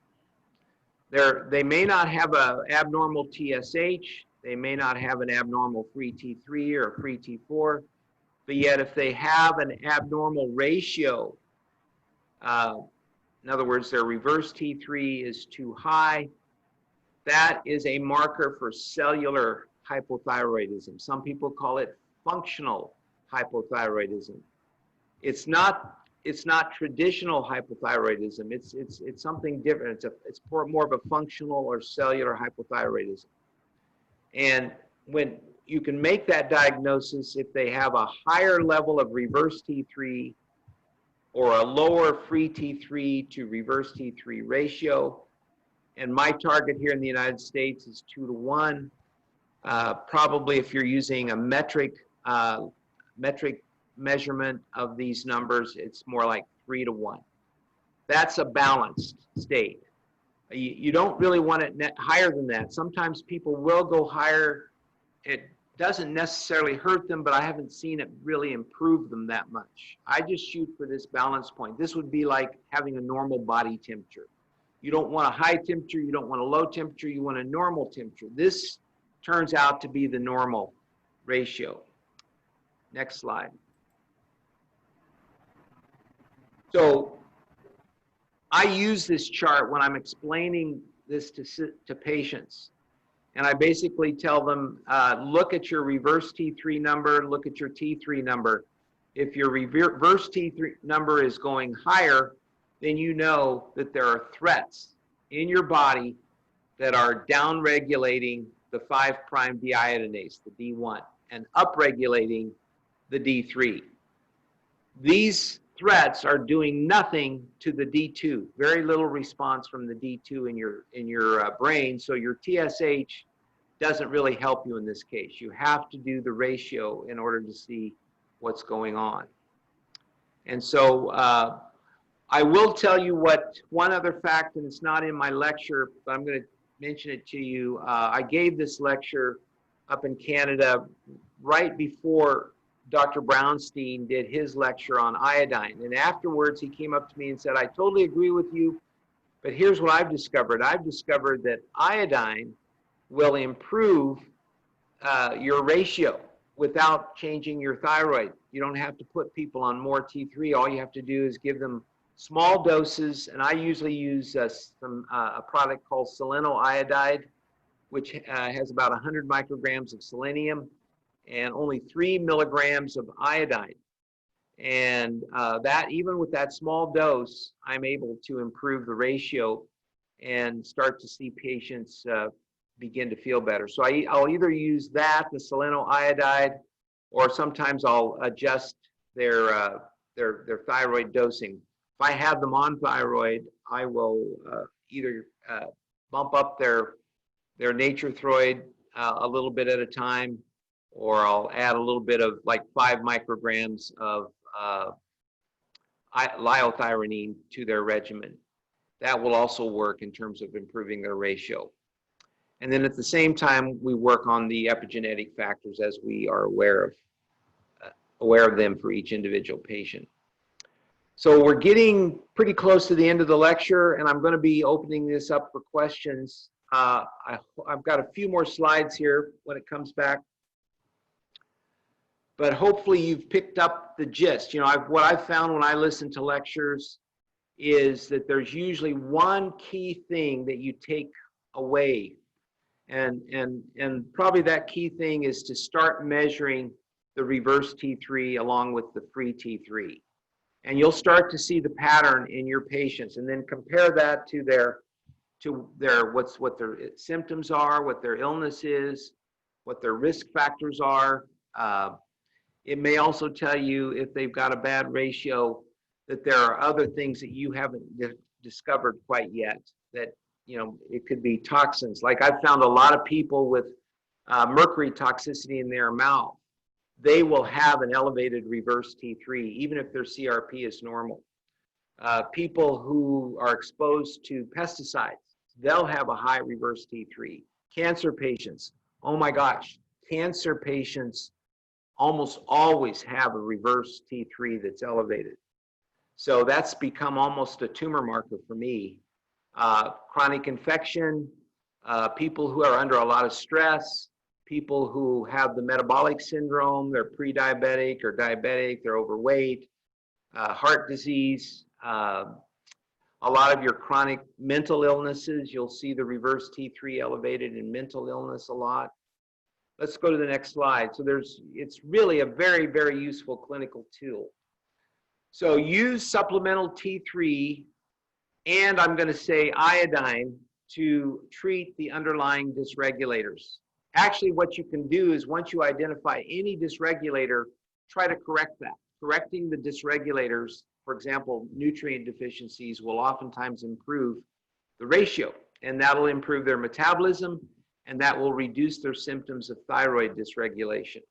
they may not have an abnormal TSH, they may not have an abnormal free T3 or free T4, but yet if they have an abnormal ratio, in other words, their reverse T3 is too high, that is a marker for cellular hypothyroidism. Some people call it functional hypothyroidism. It's not traditional hypothyroidism. It's something different. It's more of a functional or cellular hypothyroidism. And when you can make that diagnosis if they have a higher level of reverse T3 or a lower free T3 to reverse T3 ratio. And my target here in the United States is 2 to 1. Probably if you're using a metric measurement of these numbers, it's more like 3 to 1. That's a balanced state. You don't really want it higher than that. Sometimes people will go higher. It doesn't necessarily hurt them, but I haven't seen it really improve them that much. I just shoot for this balance point. This would be like having a normal body temperature. You don't want a high temperature, you don't want a low temperature, you want a normal temperature. This turns out to be the normal ratio. Next slide. So I use this chart when I'm explaining this to patients. And I basically tell them, look at your reverse T3 number, look at your T3 number. If your reverse T3 number is going higher, then you know that there are threats in your body that are downregulating the 5' deiodinase, the D1, and upregulating the D3. These threats are doing nothing to the D2. Very little response from the D2 in your brain, so your TSH doesn't really help you in this case. You have to do the ratio in order to see what's going on. And so I will tell you one other fact, and it's not in my lecture, but I'm going to mention it to you. I gave this lecture up in Canada right before Dr. Brownstein did his lecture on iodine. And afterwards, he came up to me and said, I totally agree with you, but here's what I've discovered. I've discovered that iodine will improve your ratio without changing your thyroid. You don't have to put people on more T3. All you have to do is give them small doses, and I usually use a product called selenoiodide, which has about 100 micrograms of selenium and only 3 milligrams of iodine. And that, even with that small dose, I'm able to improve the ratio and start to see patients begin to feel better. So I'll either use that, the selenoiodide, or sometimes I'll adjust their thyroid dosing. If I have them on thyroid, I will either bump up their Thyroid a little bit at a time, or I'll add a little bit of like 5 micrograms of liothyronine to their regimen. That will also work in terms of improving their ratio. And then at the same time, we work on the epigenetic factors as we are aware of them for each individual patient. So we're getting pretty close to the end of the lecture, and I'm going to be opening this up for questions. I've got a few more slides here when it comes back, but hopefully you've picked up the gist. You know, what I've found when I listen to lectures is that there's usually one key thing that you take away, and probably that key thing is to start measuring the reverse T3 along with the free T3. And you'll start to see the pattern in your patients, and then compare that to what their symptoms are, what their illness is, what their risk factors are. It may also tell you, if they've got a bad ratio, that there are other things that you haven't discovered quite yet. That, you know, it could be toxins. Like, I've found a lot of people with mercury toxicity in their mouth. They will have an elevated reverse T3, even if their CRP is normal. People who are exposed to pesticides, they'll have a high reverse T3. Cancer patients, oh my gosh, cancer patients almost always have a reverse T3 that's elevated. So that's become almost a tumor marker for me. Chronic infection, people who are under a lot of stress, people who have the metabolic syndrome, they're pre-diabetic or diabetic, they're overweight, heart disease, a lot of your chronic mental illnesses, you'll see the reverse T3 elevated in mental illness a lot. Let's go to the next slide. So it's really a very, very useful clinical tool. So use supplemental T3, and I'm going to say iodine, to treat the underlying dysregulators. Actually, what you can do is, once you identify any dysregulator, try to correct that. Correcting the dysregulators, for example, nutrient deficiencies, will oftentimes improve the ratio, and that'll improve their metabolism, and that will reduce their symptoms of thyroid dysregulation.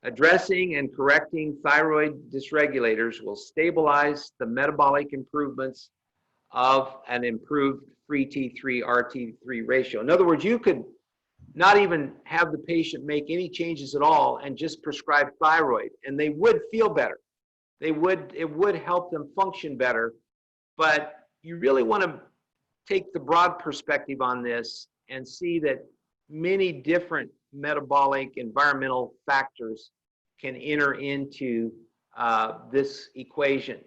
Addressing and correcting thyroid dysregulators will stabilize the metabolic improvements of an improved free T3 RT3 ratio. In other words, you could not even have the patient make any changes at all and just prescribe thyroid, and they would feel better. It would help them function better, but you really want to take the broad perspective on this and see that many different metabolic environmental factors can enter into this equation.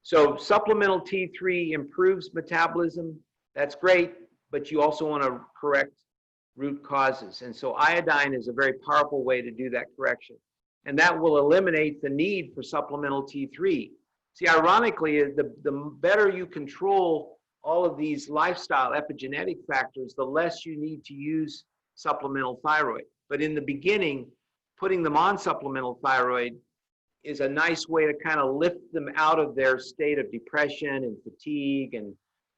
So supplemental T3 improves metabolism. That's great, but you also want to correct root causes. And so iodine is a very powerful way to do that correction. And that will eliminate the need for supplemental T3. See, ironically, the better you control all of these lifestyle epigenetic factors, the less you need to use supplemental thyroid. But in the beginning, putting them on supplemental thyroid is a nice way to kind of lift them out of their state of depression and fatigue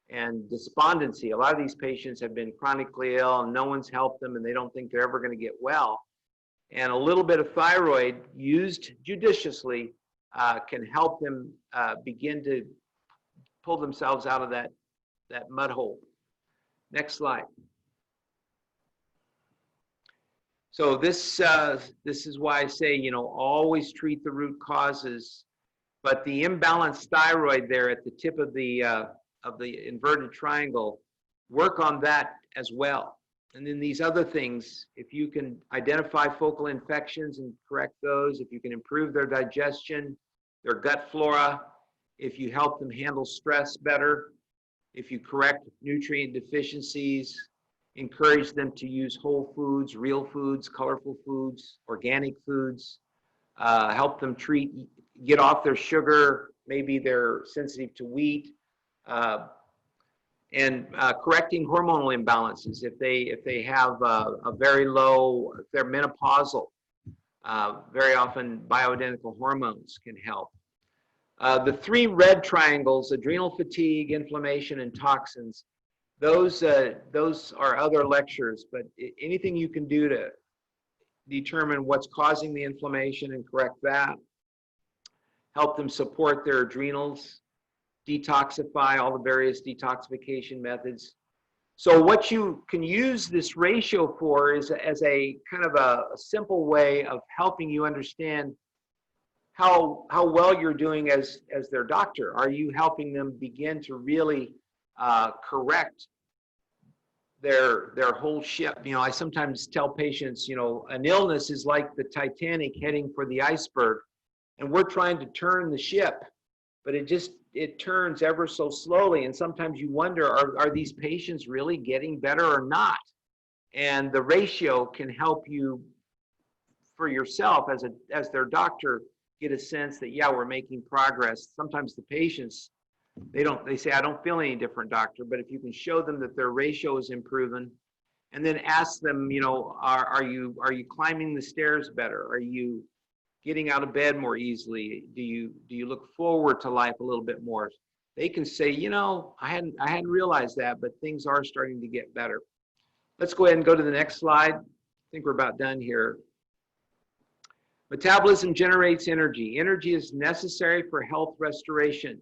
and despondency. A lot of these patients have been chronically ill and no one's helped them, and they don't think they're ever going to get well. And a little bit of thyroid used judiciously can help them begin to pull themselves out of that mud hole. Next slide. So this is why I say, you know, always treat the root causes, but the imbalanced thyroid there at the tip of the inverted triangle, work on that as well. And then these other things, if you can identify focal infections and correct those, if you can improve their digestion, their gut flora, if you help them handle stress better, if you correct nutrient deficiencies, encourage them to use whole foods, real foods, colorful foods, organic foods, help them get off their sugar, maybe they're sensitive to wheat, and correcting hormonal imbalances. If they have a very low, if they're menopausal, very often bioidentical hormones can help. The three red triangles, adrenal fatigue, inflammation, and toxins, those are other lectures, but anything you can do to determine what's causing the inflammation and correct that, help them support their adrenals, detoxify, all the various detoxification methods. So what you can use this ratio for is as a kind of a simple way of helping you understand how well you're doing as their doctor. Are you helping them begin to really correct their whole ship? You know, I sometimes tell patients, you know, an illness is like the Titanic heading for the iceberg, and we're trying to turn the ship, but it turns ever so slowly. And sometimes you wonder, are these patients really getting better or not? And the ratio can help you for yourself as their doctor get a sense that, yeah, we're making progress. Sometimes the patients, they say, I don't feel any different, doctor. But if you can show them that their ratio is improving, and then ask them, you know, are you climbing the stairs better? Are you getting out of bed more easily? Do you look forward to life a little bit more? They can say, you know, I hadn't realized that, but things are starting to get better. Let's go ahead and go to the next slide. I think we're about done here. Metabolism generates energy. Energy is necessary for health restoration.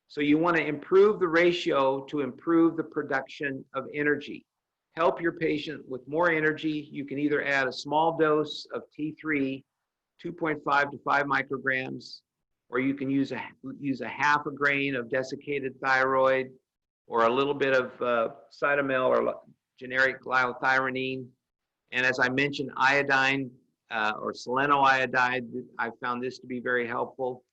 So you want to improve the ratio to improve the production of energy. Help your patient with more energy. You can either add a small dose of T3, 2.5 to 5 micrograms, or you can use a half a grain of desiccated thyroid, or a little bit of cytomel or generic glycothironine. And as I mentioned, iodine or selenoiodide, I found this to be very helpful.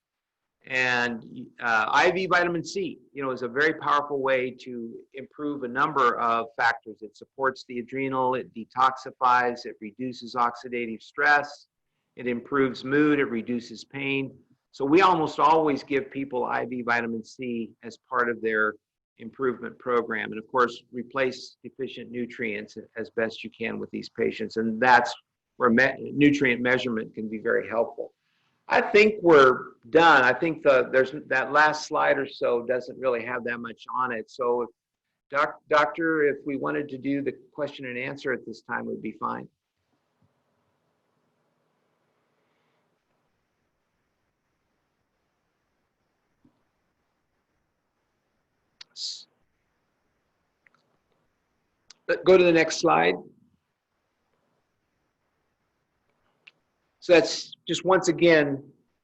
And IV vitamin C, you know, is a very powerful way to improve a number of factors. It supports the adrenal, it detoxifies, it reduces oxidative stress, it improves mood, it reduces pain. So we almost always give people IV vitamin C as part of their improvement program. And of course, replace deficient nutrients as best you can with these patients. And that's where nutrient measurement can be very helpful. I think we're done. I think there's that last slide or so doesn't really have that much on it. So, Doctor, if we wanted to do the question and answer at this time, would be fine. Let's go to the next slide. So that's just, once again,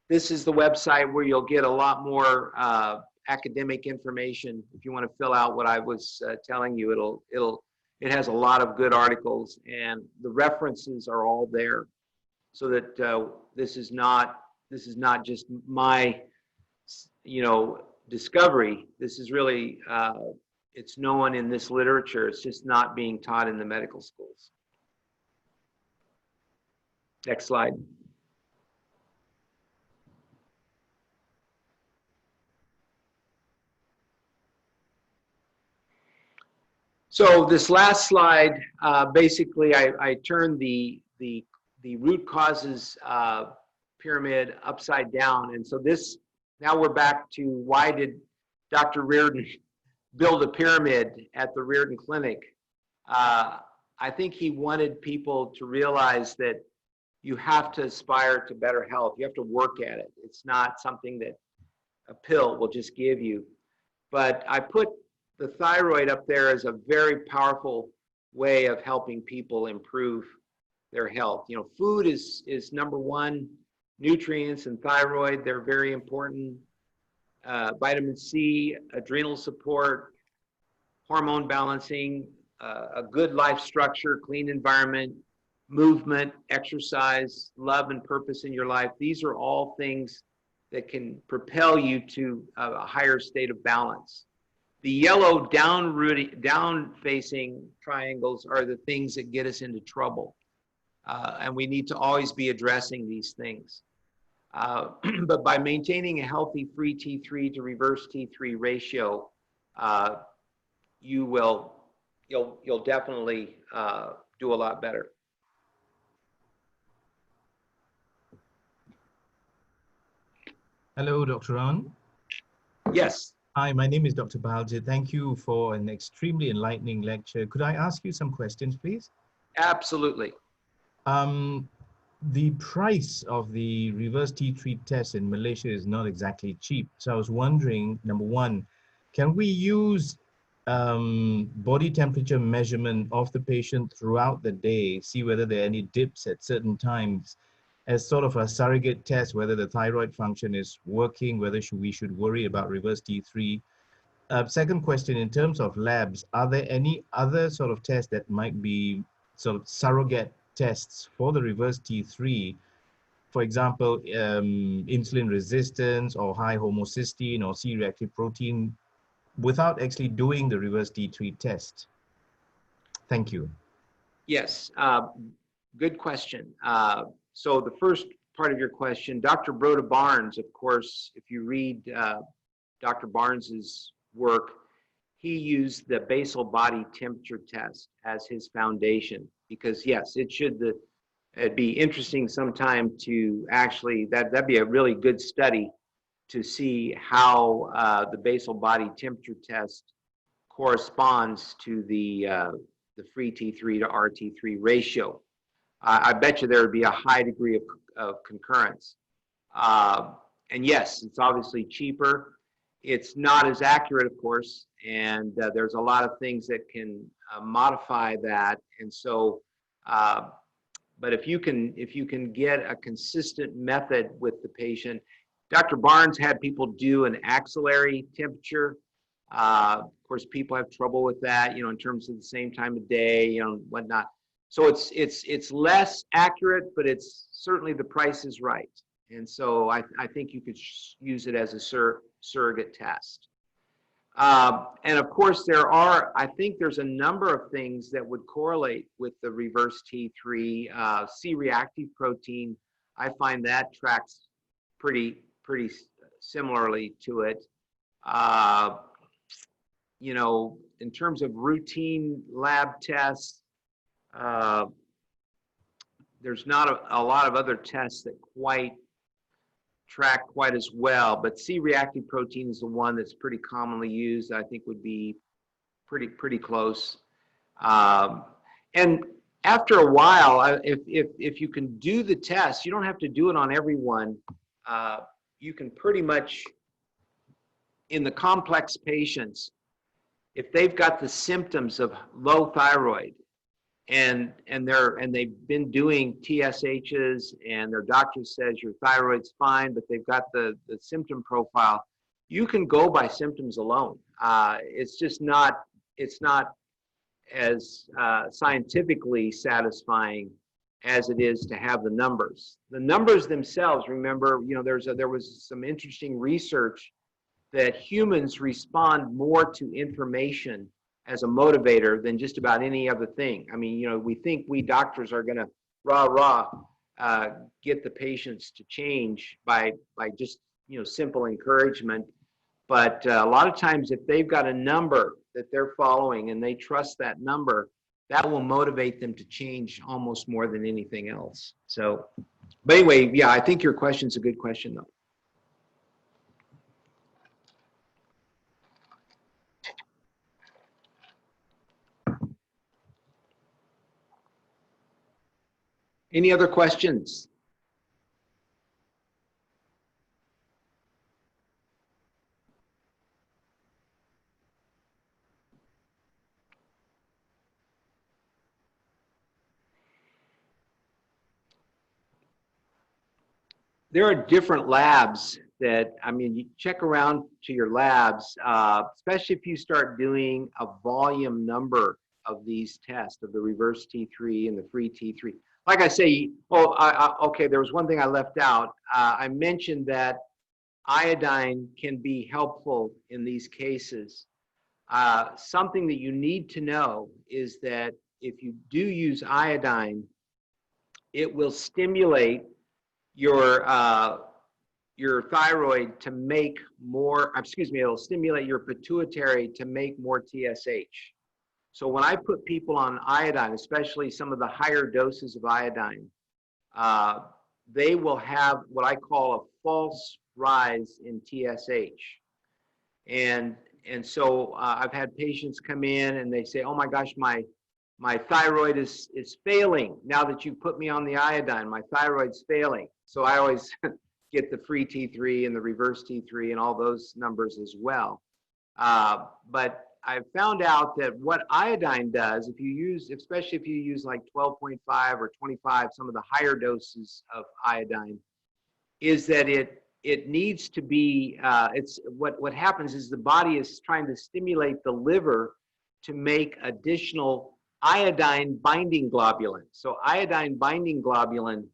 this is the website where you'll get a lot more academic information. If you want to fill out what I was telling you, it has a lot of good articles, and the references are all there, so that this is not just my, you know, discovery. This is really it's known in this literature. It's just not being taught in the medical schools. Next slide. So this last slide, basically, I turned the root causes pyramid upside down, and so this, now we're back to, why did Dr. Riordan build a pyramid at the Riordan Clinic? I think he wanted people to realize that you have to aspire to better health. You have to work at it. It's not something that a pill will just give you. But I put the thyroid up there as a very powerful way of helping people improve their health. You know, food is number one. Nutrients and thyroid, they're very important. Vitamin C, adrenal support, hormone balancing, a good life structure, clean environment, movement, exercise, love and purpose in your life. These are all things that can propel you to a higher state of balance. The yellow down-facing triangles are the things that get us into trouble. And we need to always be addressing these things. But by maintaining a healthy free T3 to reverse T3 ratio, you'll definitely do a lot better. Hello, Dr. Ron. Yes. Hi, my name is Dr. Balje. Thank you for an extremely enlightening lecture. Could I ask you some questions, please? Absolutely. The price of the reverse T3 test in Malaysia is not exactly cheap. So I was wondering, number one, can we use body temperature measurement of the patient throughout the day, see whether there are any dips at certain times as sort of a surrogate test, whether the thyroid function is working, whether we should worry about reverse T3. Second question, in terms of labs, are there any other sort of tests that might be sort of surrogate tests for the reverse T3? For example, insulin resistance or high homocysteine or C-reactive protein, without actually doing the reverse T3 test? Thank you. Yes, good question. So the first part of your question, Dr. Broda Barnes, of course, if you read Dr. Barnes's work, he used the basal body temperature test as his foundation because yes, it'd be interesting sometime to actually, that'd be a really good study to see how the basal body temperature test corresponds to the free T3 to RT3 ratio. I bet you there would be a high degree of concurrence. And yes, it's obviously cheaper. It's not as accurate, of course, and there's a lot of things that can modify that. And so, but if you can get a consistent method with the patient, Dr. Barnes had people do an axillary temperature. Of course, people have trouble with that, you know, in terms of the same time of day, you know, whatnot. So it's less accurate, but it's certainly the price is right. And so I think you could use it as a surrogate test. And of course, I think there's a number of things that would correlate with the reverse T3. C-reactive protein, I find that tracks pretty similarly to it. You know, in terms of routine lab tests, there's not a lot of other tests that track quite as well, but C-reactive protein is the one that's pretty commonly used. I think would be pretty close. And after a while, if you can do the test, you don't have to do it on everyone. You can pretty much, in the complex patients, if they've got the symptoms of low thyroid and they've been doing TSHs and their doctor says your thyroid's fine, but they've got the symptom profile, you can go by symptoms alone. It's not as scientifically satisfying as it is to have the numbers. The numbers themselves, remember, you know, there was some interesting research that humans respond more to information as a motivator than just about any other thing. I mean, you know, we think we doctors are going to get the patients to change by just, you know, simple encouragement. But a lot of times if they've got a number that they're following and they trust that number, that will motivate them to change almost more than anything else. So, but anyway, yeah, I think your question's a good question though. Any other questions? There are different labs that, I mean, you check around to your labs, especially if you start doing a volume number of these tests of the reverse T3 and the free T3. Like I say, okay, there was one thing I left out. I mentioned that iodine can be helpful in these cases. Something that you need to know is that if you do use iodine, it will stimulate your thyroid to make more, it'll stimulate your pituitary to make more TSH. So when I put people on iodine, especially some of the higher doses of iodine, they will have what I call a false rise in TSH. And so I've had patients come in and they say, oh my gosh, my thyroid is failing now that you put me on the iodine. My thyroid's failing. So I always get the free T3 and the reverse T3 and all those numbers as well. But I've found out that what iodine does, if you use, especially if you use like 12.5 or 25, some of the higher doses of iodine, is that it needs to be, it's what happens is the body is trying to stimulate the liver to make additional iodine binding globulin. So iodine binding globulin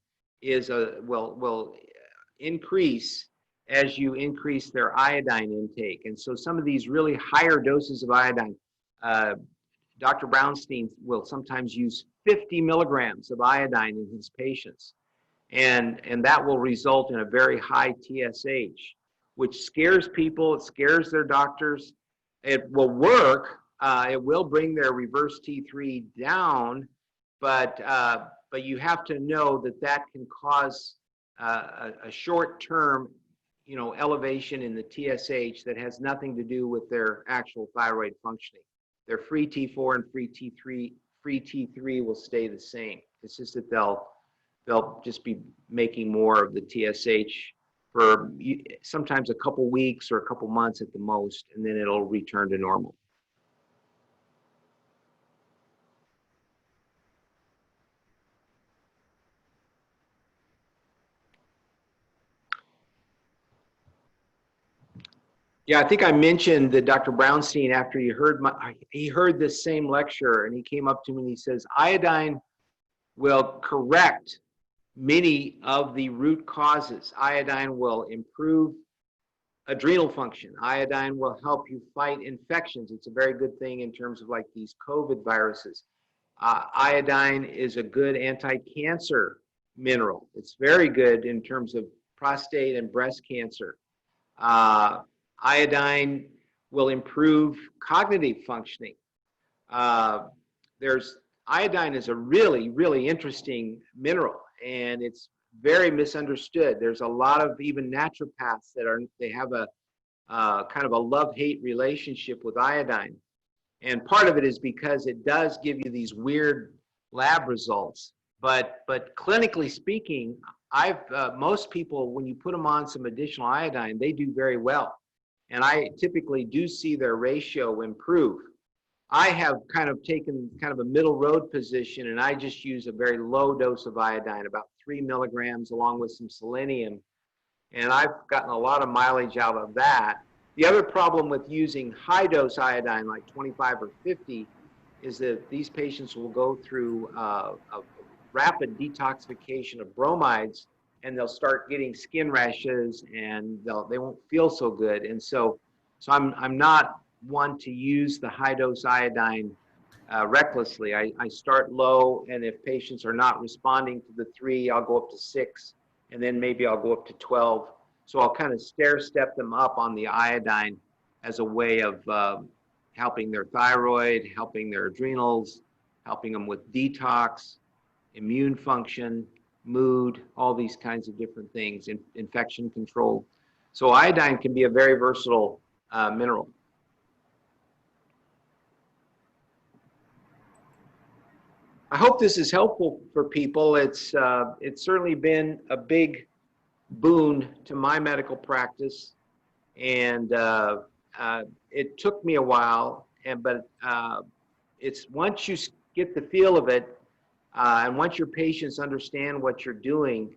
is will increase as you increase their iodine intake. And so some of these really higher doses of iodine, Dr. Brownstein will sometimes use 50 milligrams of iodine in his patients. And that will result in a very high TSH, which scares people, it scares their doctors. It will work, it will bring their reverse T3 down, but you have to know that that can cause a short-term, elevation in the TSH that has nothing to do with their actual thyroid functioning. Their free T4 and free T3 will stay the same. It's just that they'll just be making more of the TSH for sometimes a couple weeks or a couple months at the most, and then it'll return to normal. Yeah, I think I mentioned that Dr. Brownstein, after he heard this same lecture, and he came up to me and he says, iodine will correct many of the root causes. Iodine will improve adrenal function. Iodine will help you fight infections. It's a very good thing in terms of like these COVID viruses. Iodine is a good anti-cancer mineral. It's very good in terms of prostate and breast cancer. Iodine will improve cognitive functioning. Iodine is a really, really interesting mineral, and it's very misunderstood. There's a lot of even naturopaths they have a kind of a love-hate relationship with iodine. And part of it is because it does give you these weird lab results. But clinically speaking, most people, when you put them on some additional iodine, they do very well. And I typically do see their ratio improve. I have kind of taken kind of a middle road position, and I just use a very low dose of iodine, about 3 milligrams, along with some selenium. And I've gotten a lot of mileage out of that. The other problem with using high dose iodine, like 25 or 50, is that these patients will go through a rapid detoxification of bromides, and they'll start getting skin rashes, and they won't feel so good. And so I'm not one to use the high dose iodine recklessly. I start low, and if patients are not responding to the 3, I'll go up to 6, and then maybe I'll go up to 12. So I'll kind of stair step them up on the iodine as a way of helping their thyroid, helping their adrenals, helping them with detox, immune function, mood, all these kinds of different things, infection control. So iodine can be a very versatile mineral. I hope this is helpful for people. It's certainly been a big boon to my medical practice, and it took me a while, but it's once you get the feel of it, and once your patients understand what you're doing,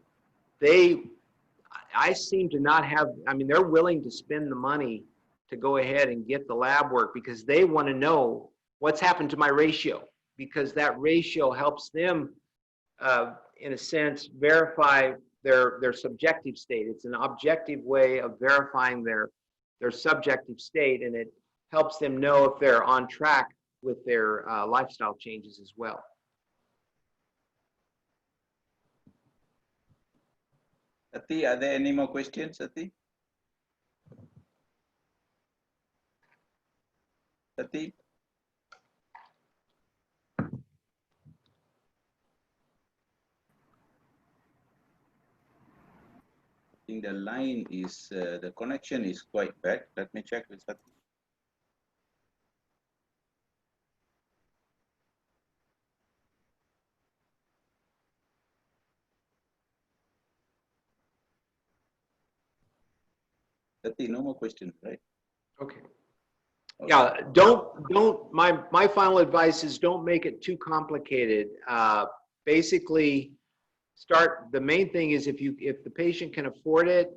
I seem to not have, I mean, they're willing to spend the money to go ahead and get the lab work because they want to know what's happened to my ratio, because that ratio helps them, in a sense, verify their subjective state. It's an objective way of verifying their subjective state, and it helps them know if they're on track with their lifestyle changes as well. Sati, are there any more questions, Sati? Sati? I think the line is, the connection is quite bad. Let me check with Sati. Sati, no more questions, right? Okay. Yeah, my final advice is don't make it too complicated. Basically, the main thing is if the patient can afford it,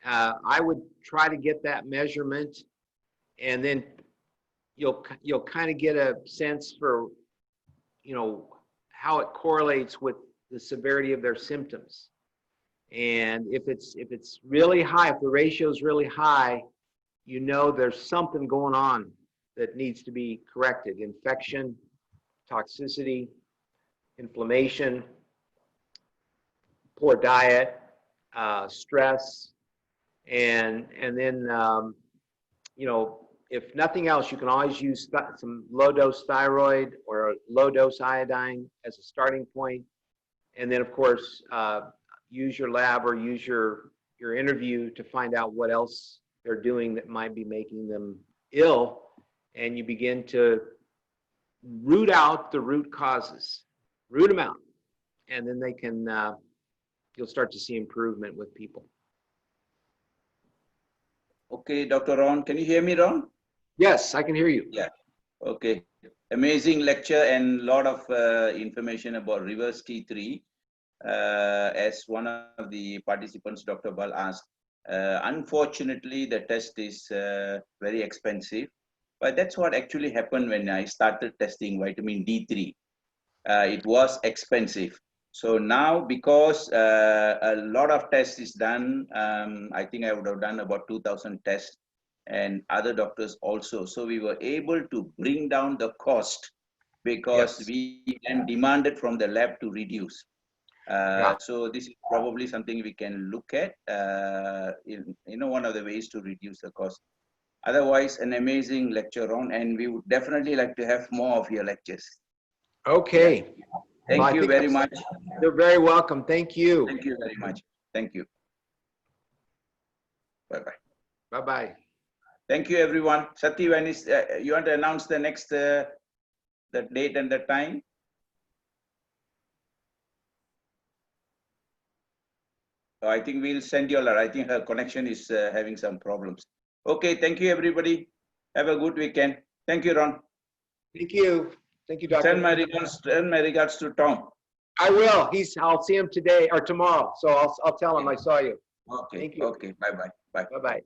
I would try to get that measurement, and then you'll kind of get a sense for, how it correlates with the severity of their symptoms. And if it's really high, if the ratio is really high, there's something going on that needs to be corrected. Infection, toxicity, inflammation, poor diet, stress, and then, if nothing else, you can always use some low-dose thyroid or low-dose iodine as a starting point. And then, of course, use your lab or use your interview to find out what else they're doing that might be making them ill. And you begin to root out the root causes, root them out. And then they can, you'll start to see improvement with people. Okay, Dr. Ron, can you hear me, Ron? Yes, I can hear you. Yeah. Okay. Amazing lecture and a lot of information about reverse T3. As one of the participants, Dr. Bal, asked, unfortunately, the test is very expensive. But that's what actually happened when I started testing vitamin D3. It was expensive. So now, because a lot of tests is done, I think I would have done about 2,000 tests, and other doctors also. So we were able to bring down the cost because Yes. we then demanded from the lab to reduce. Yeah. So this is probably something we can look at, one of the ways to reduce the cost. Otherwise, an amazing lecture on, and we would definitely like to have more of your lectures. Okay. Yeah. Thank you very much. You're very welcome. Thank you. Thank you very much. Thank you. Bye-bye. Bye-bye. Thank you, everyone. Sati, when is you want to announce the next the date and the time? So I think we'll send you a letter. I think her connection is having some problems. Okay, thank you, everybody. Have a good weekend. Thank you, Ron. Thank you. Thank you, Doctor. Send my regards to Tom. I will. I'll see him today or tomorrow. So I'll tell him I saw you. Okay. Thank you. Okay. Bye-bye. Bye. Bye-bye.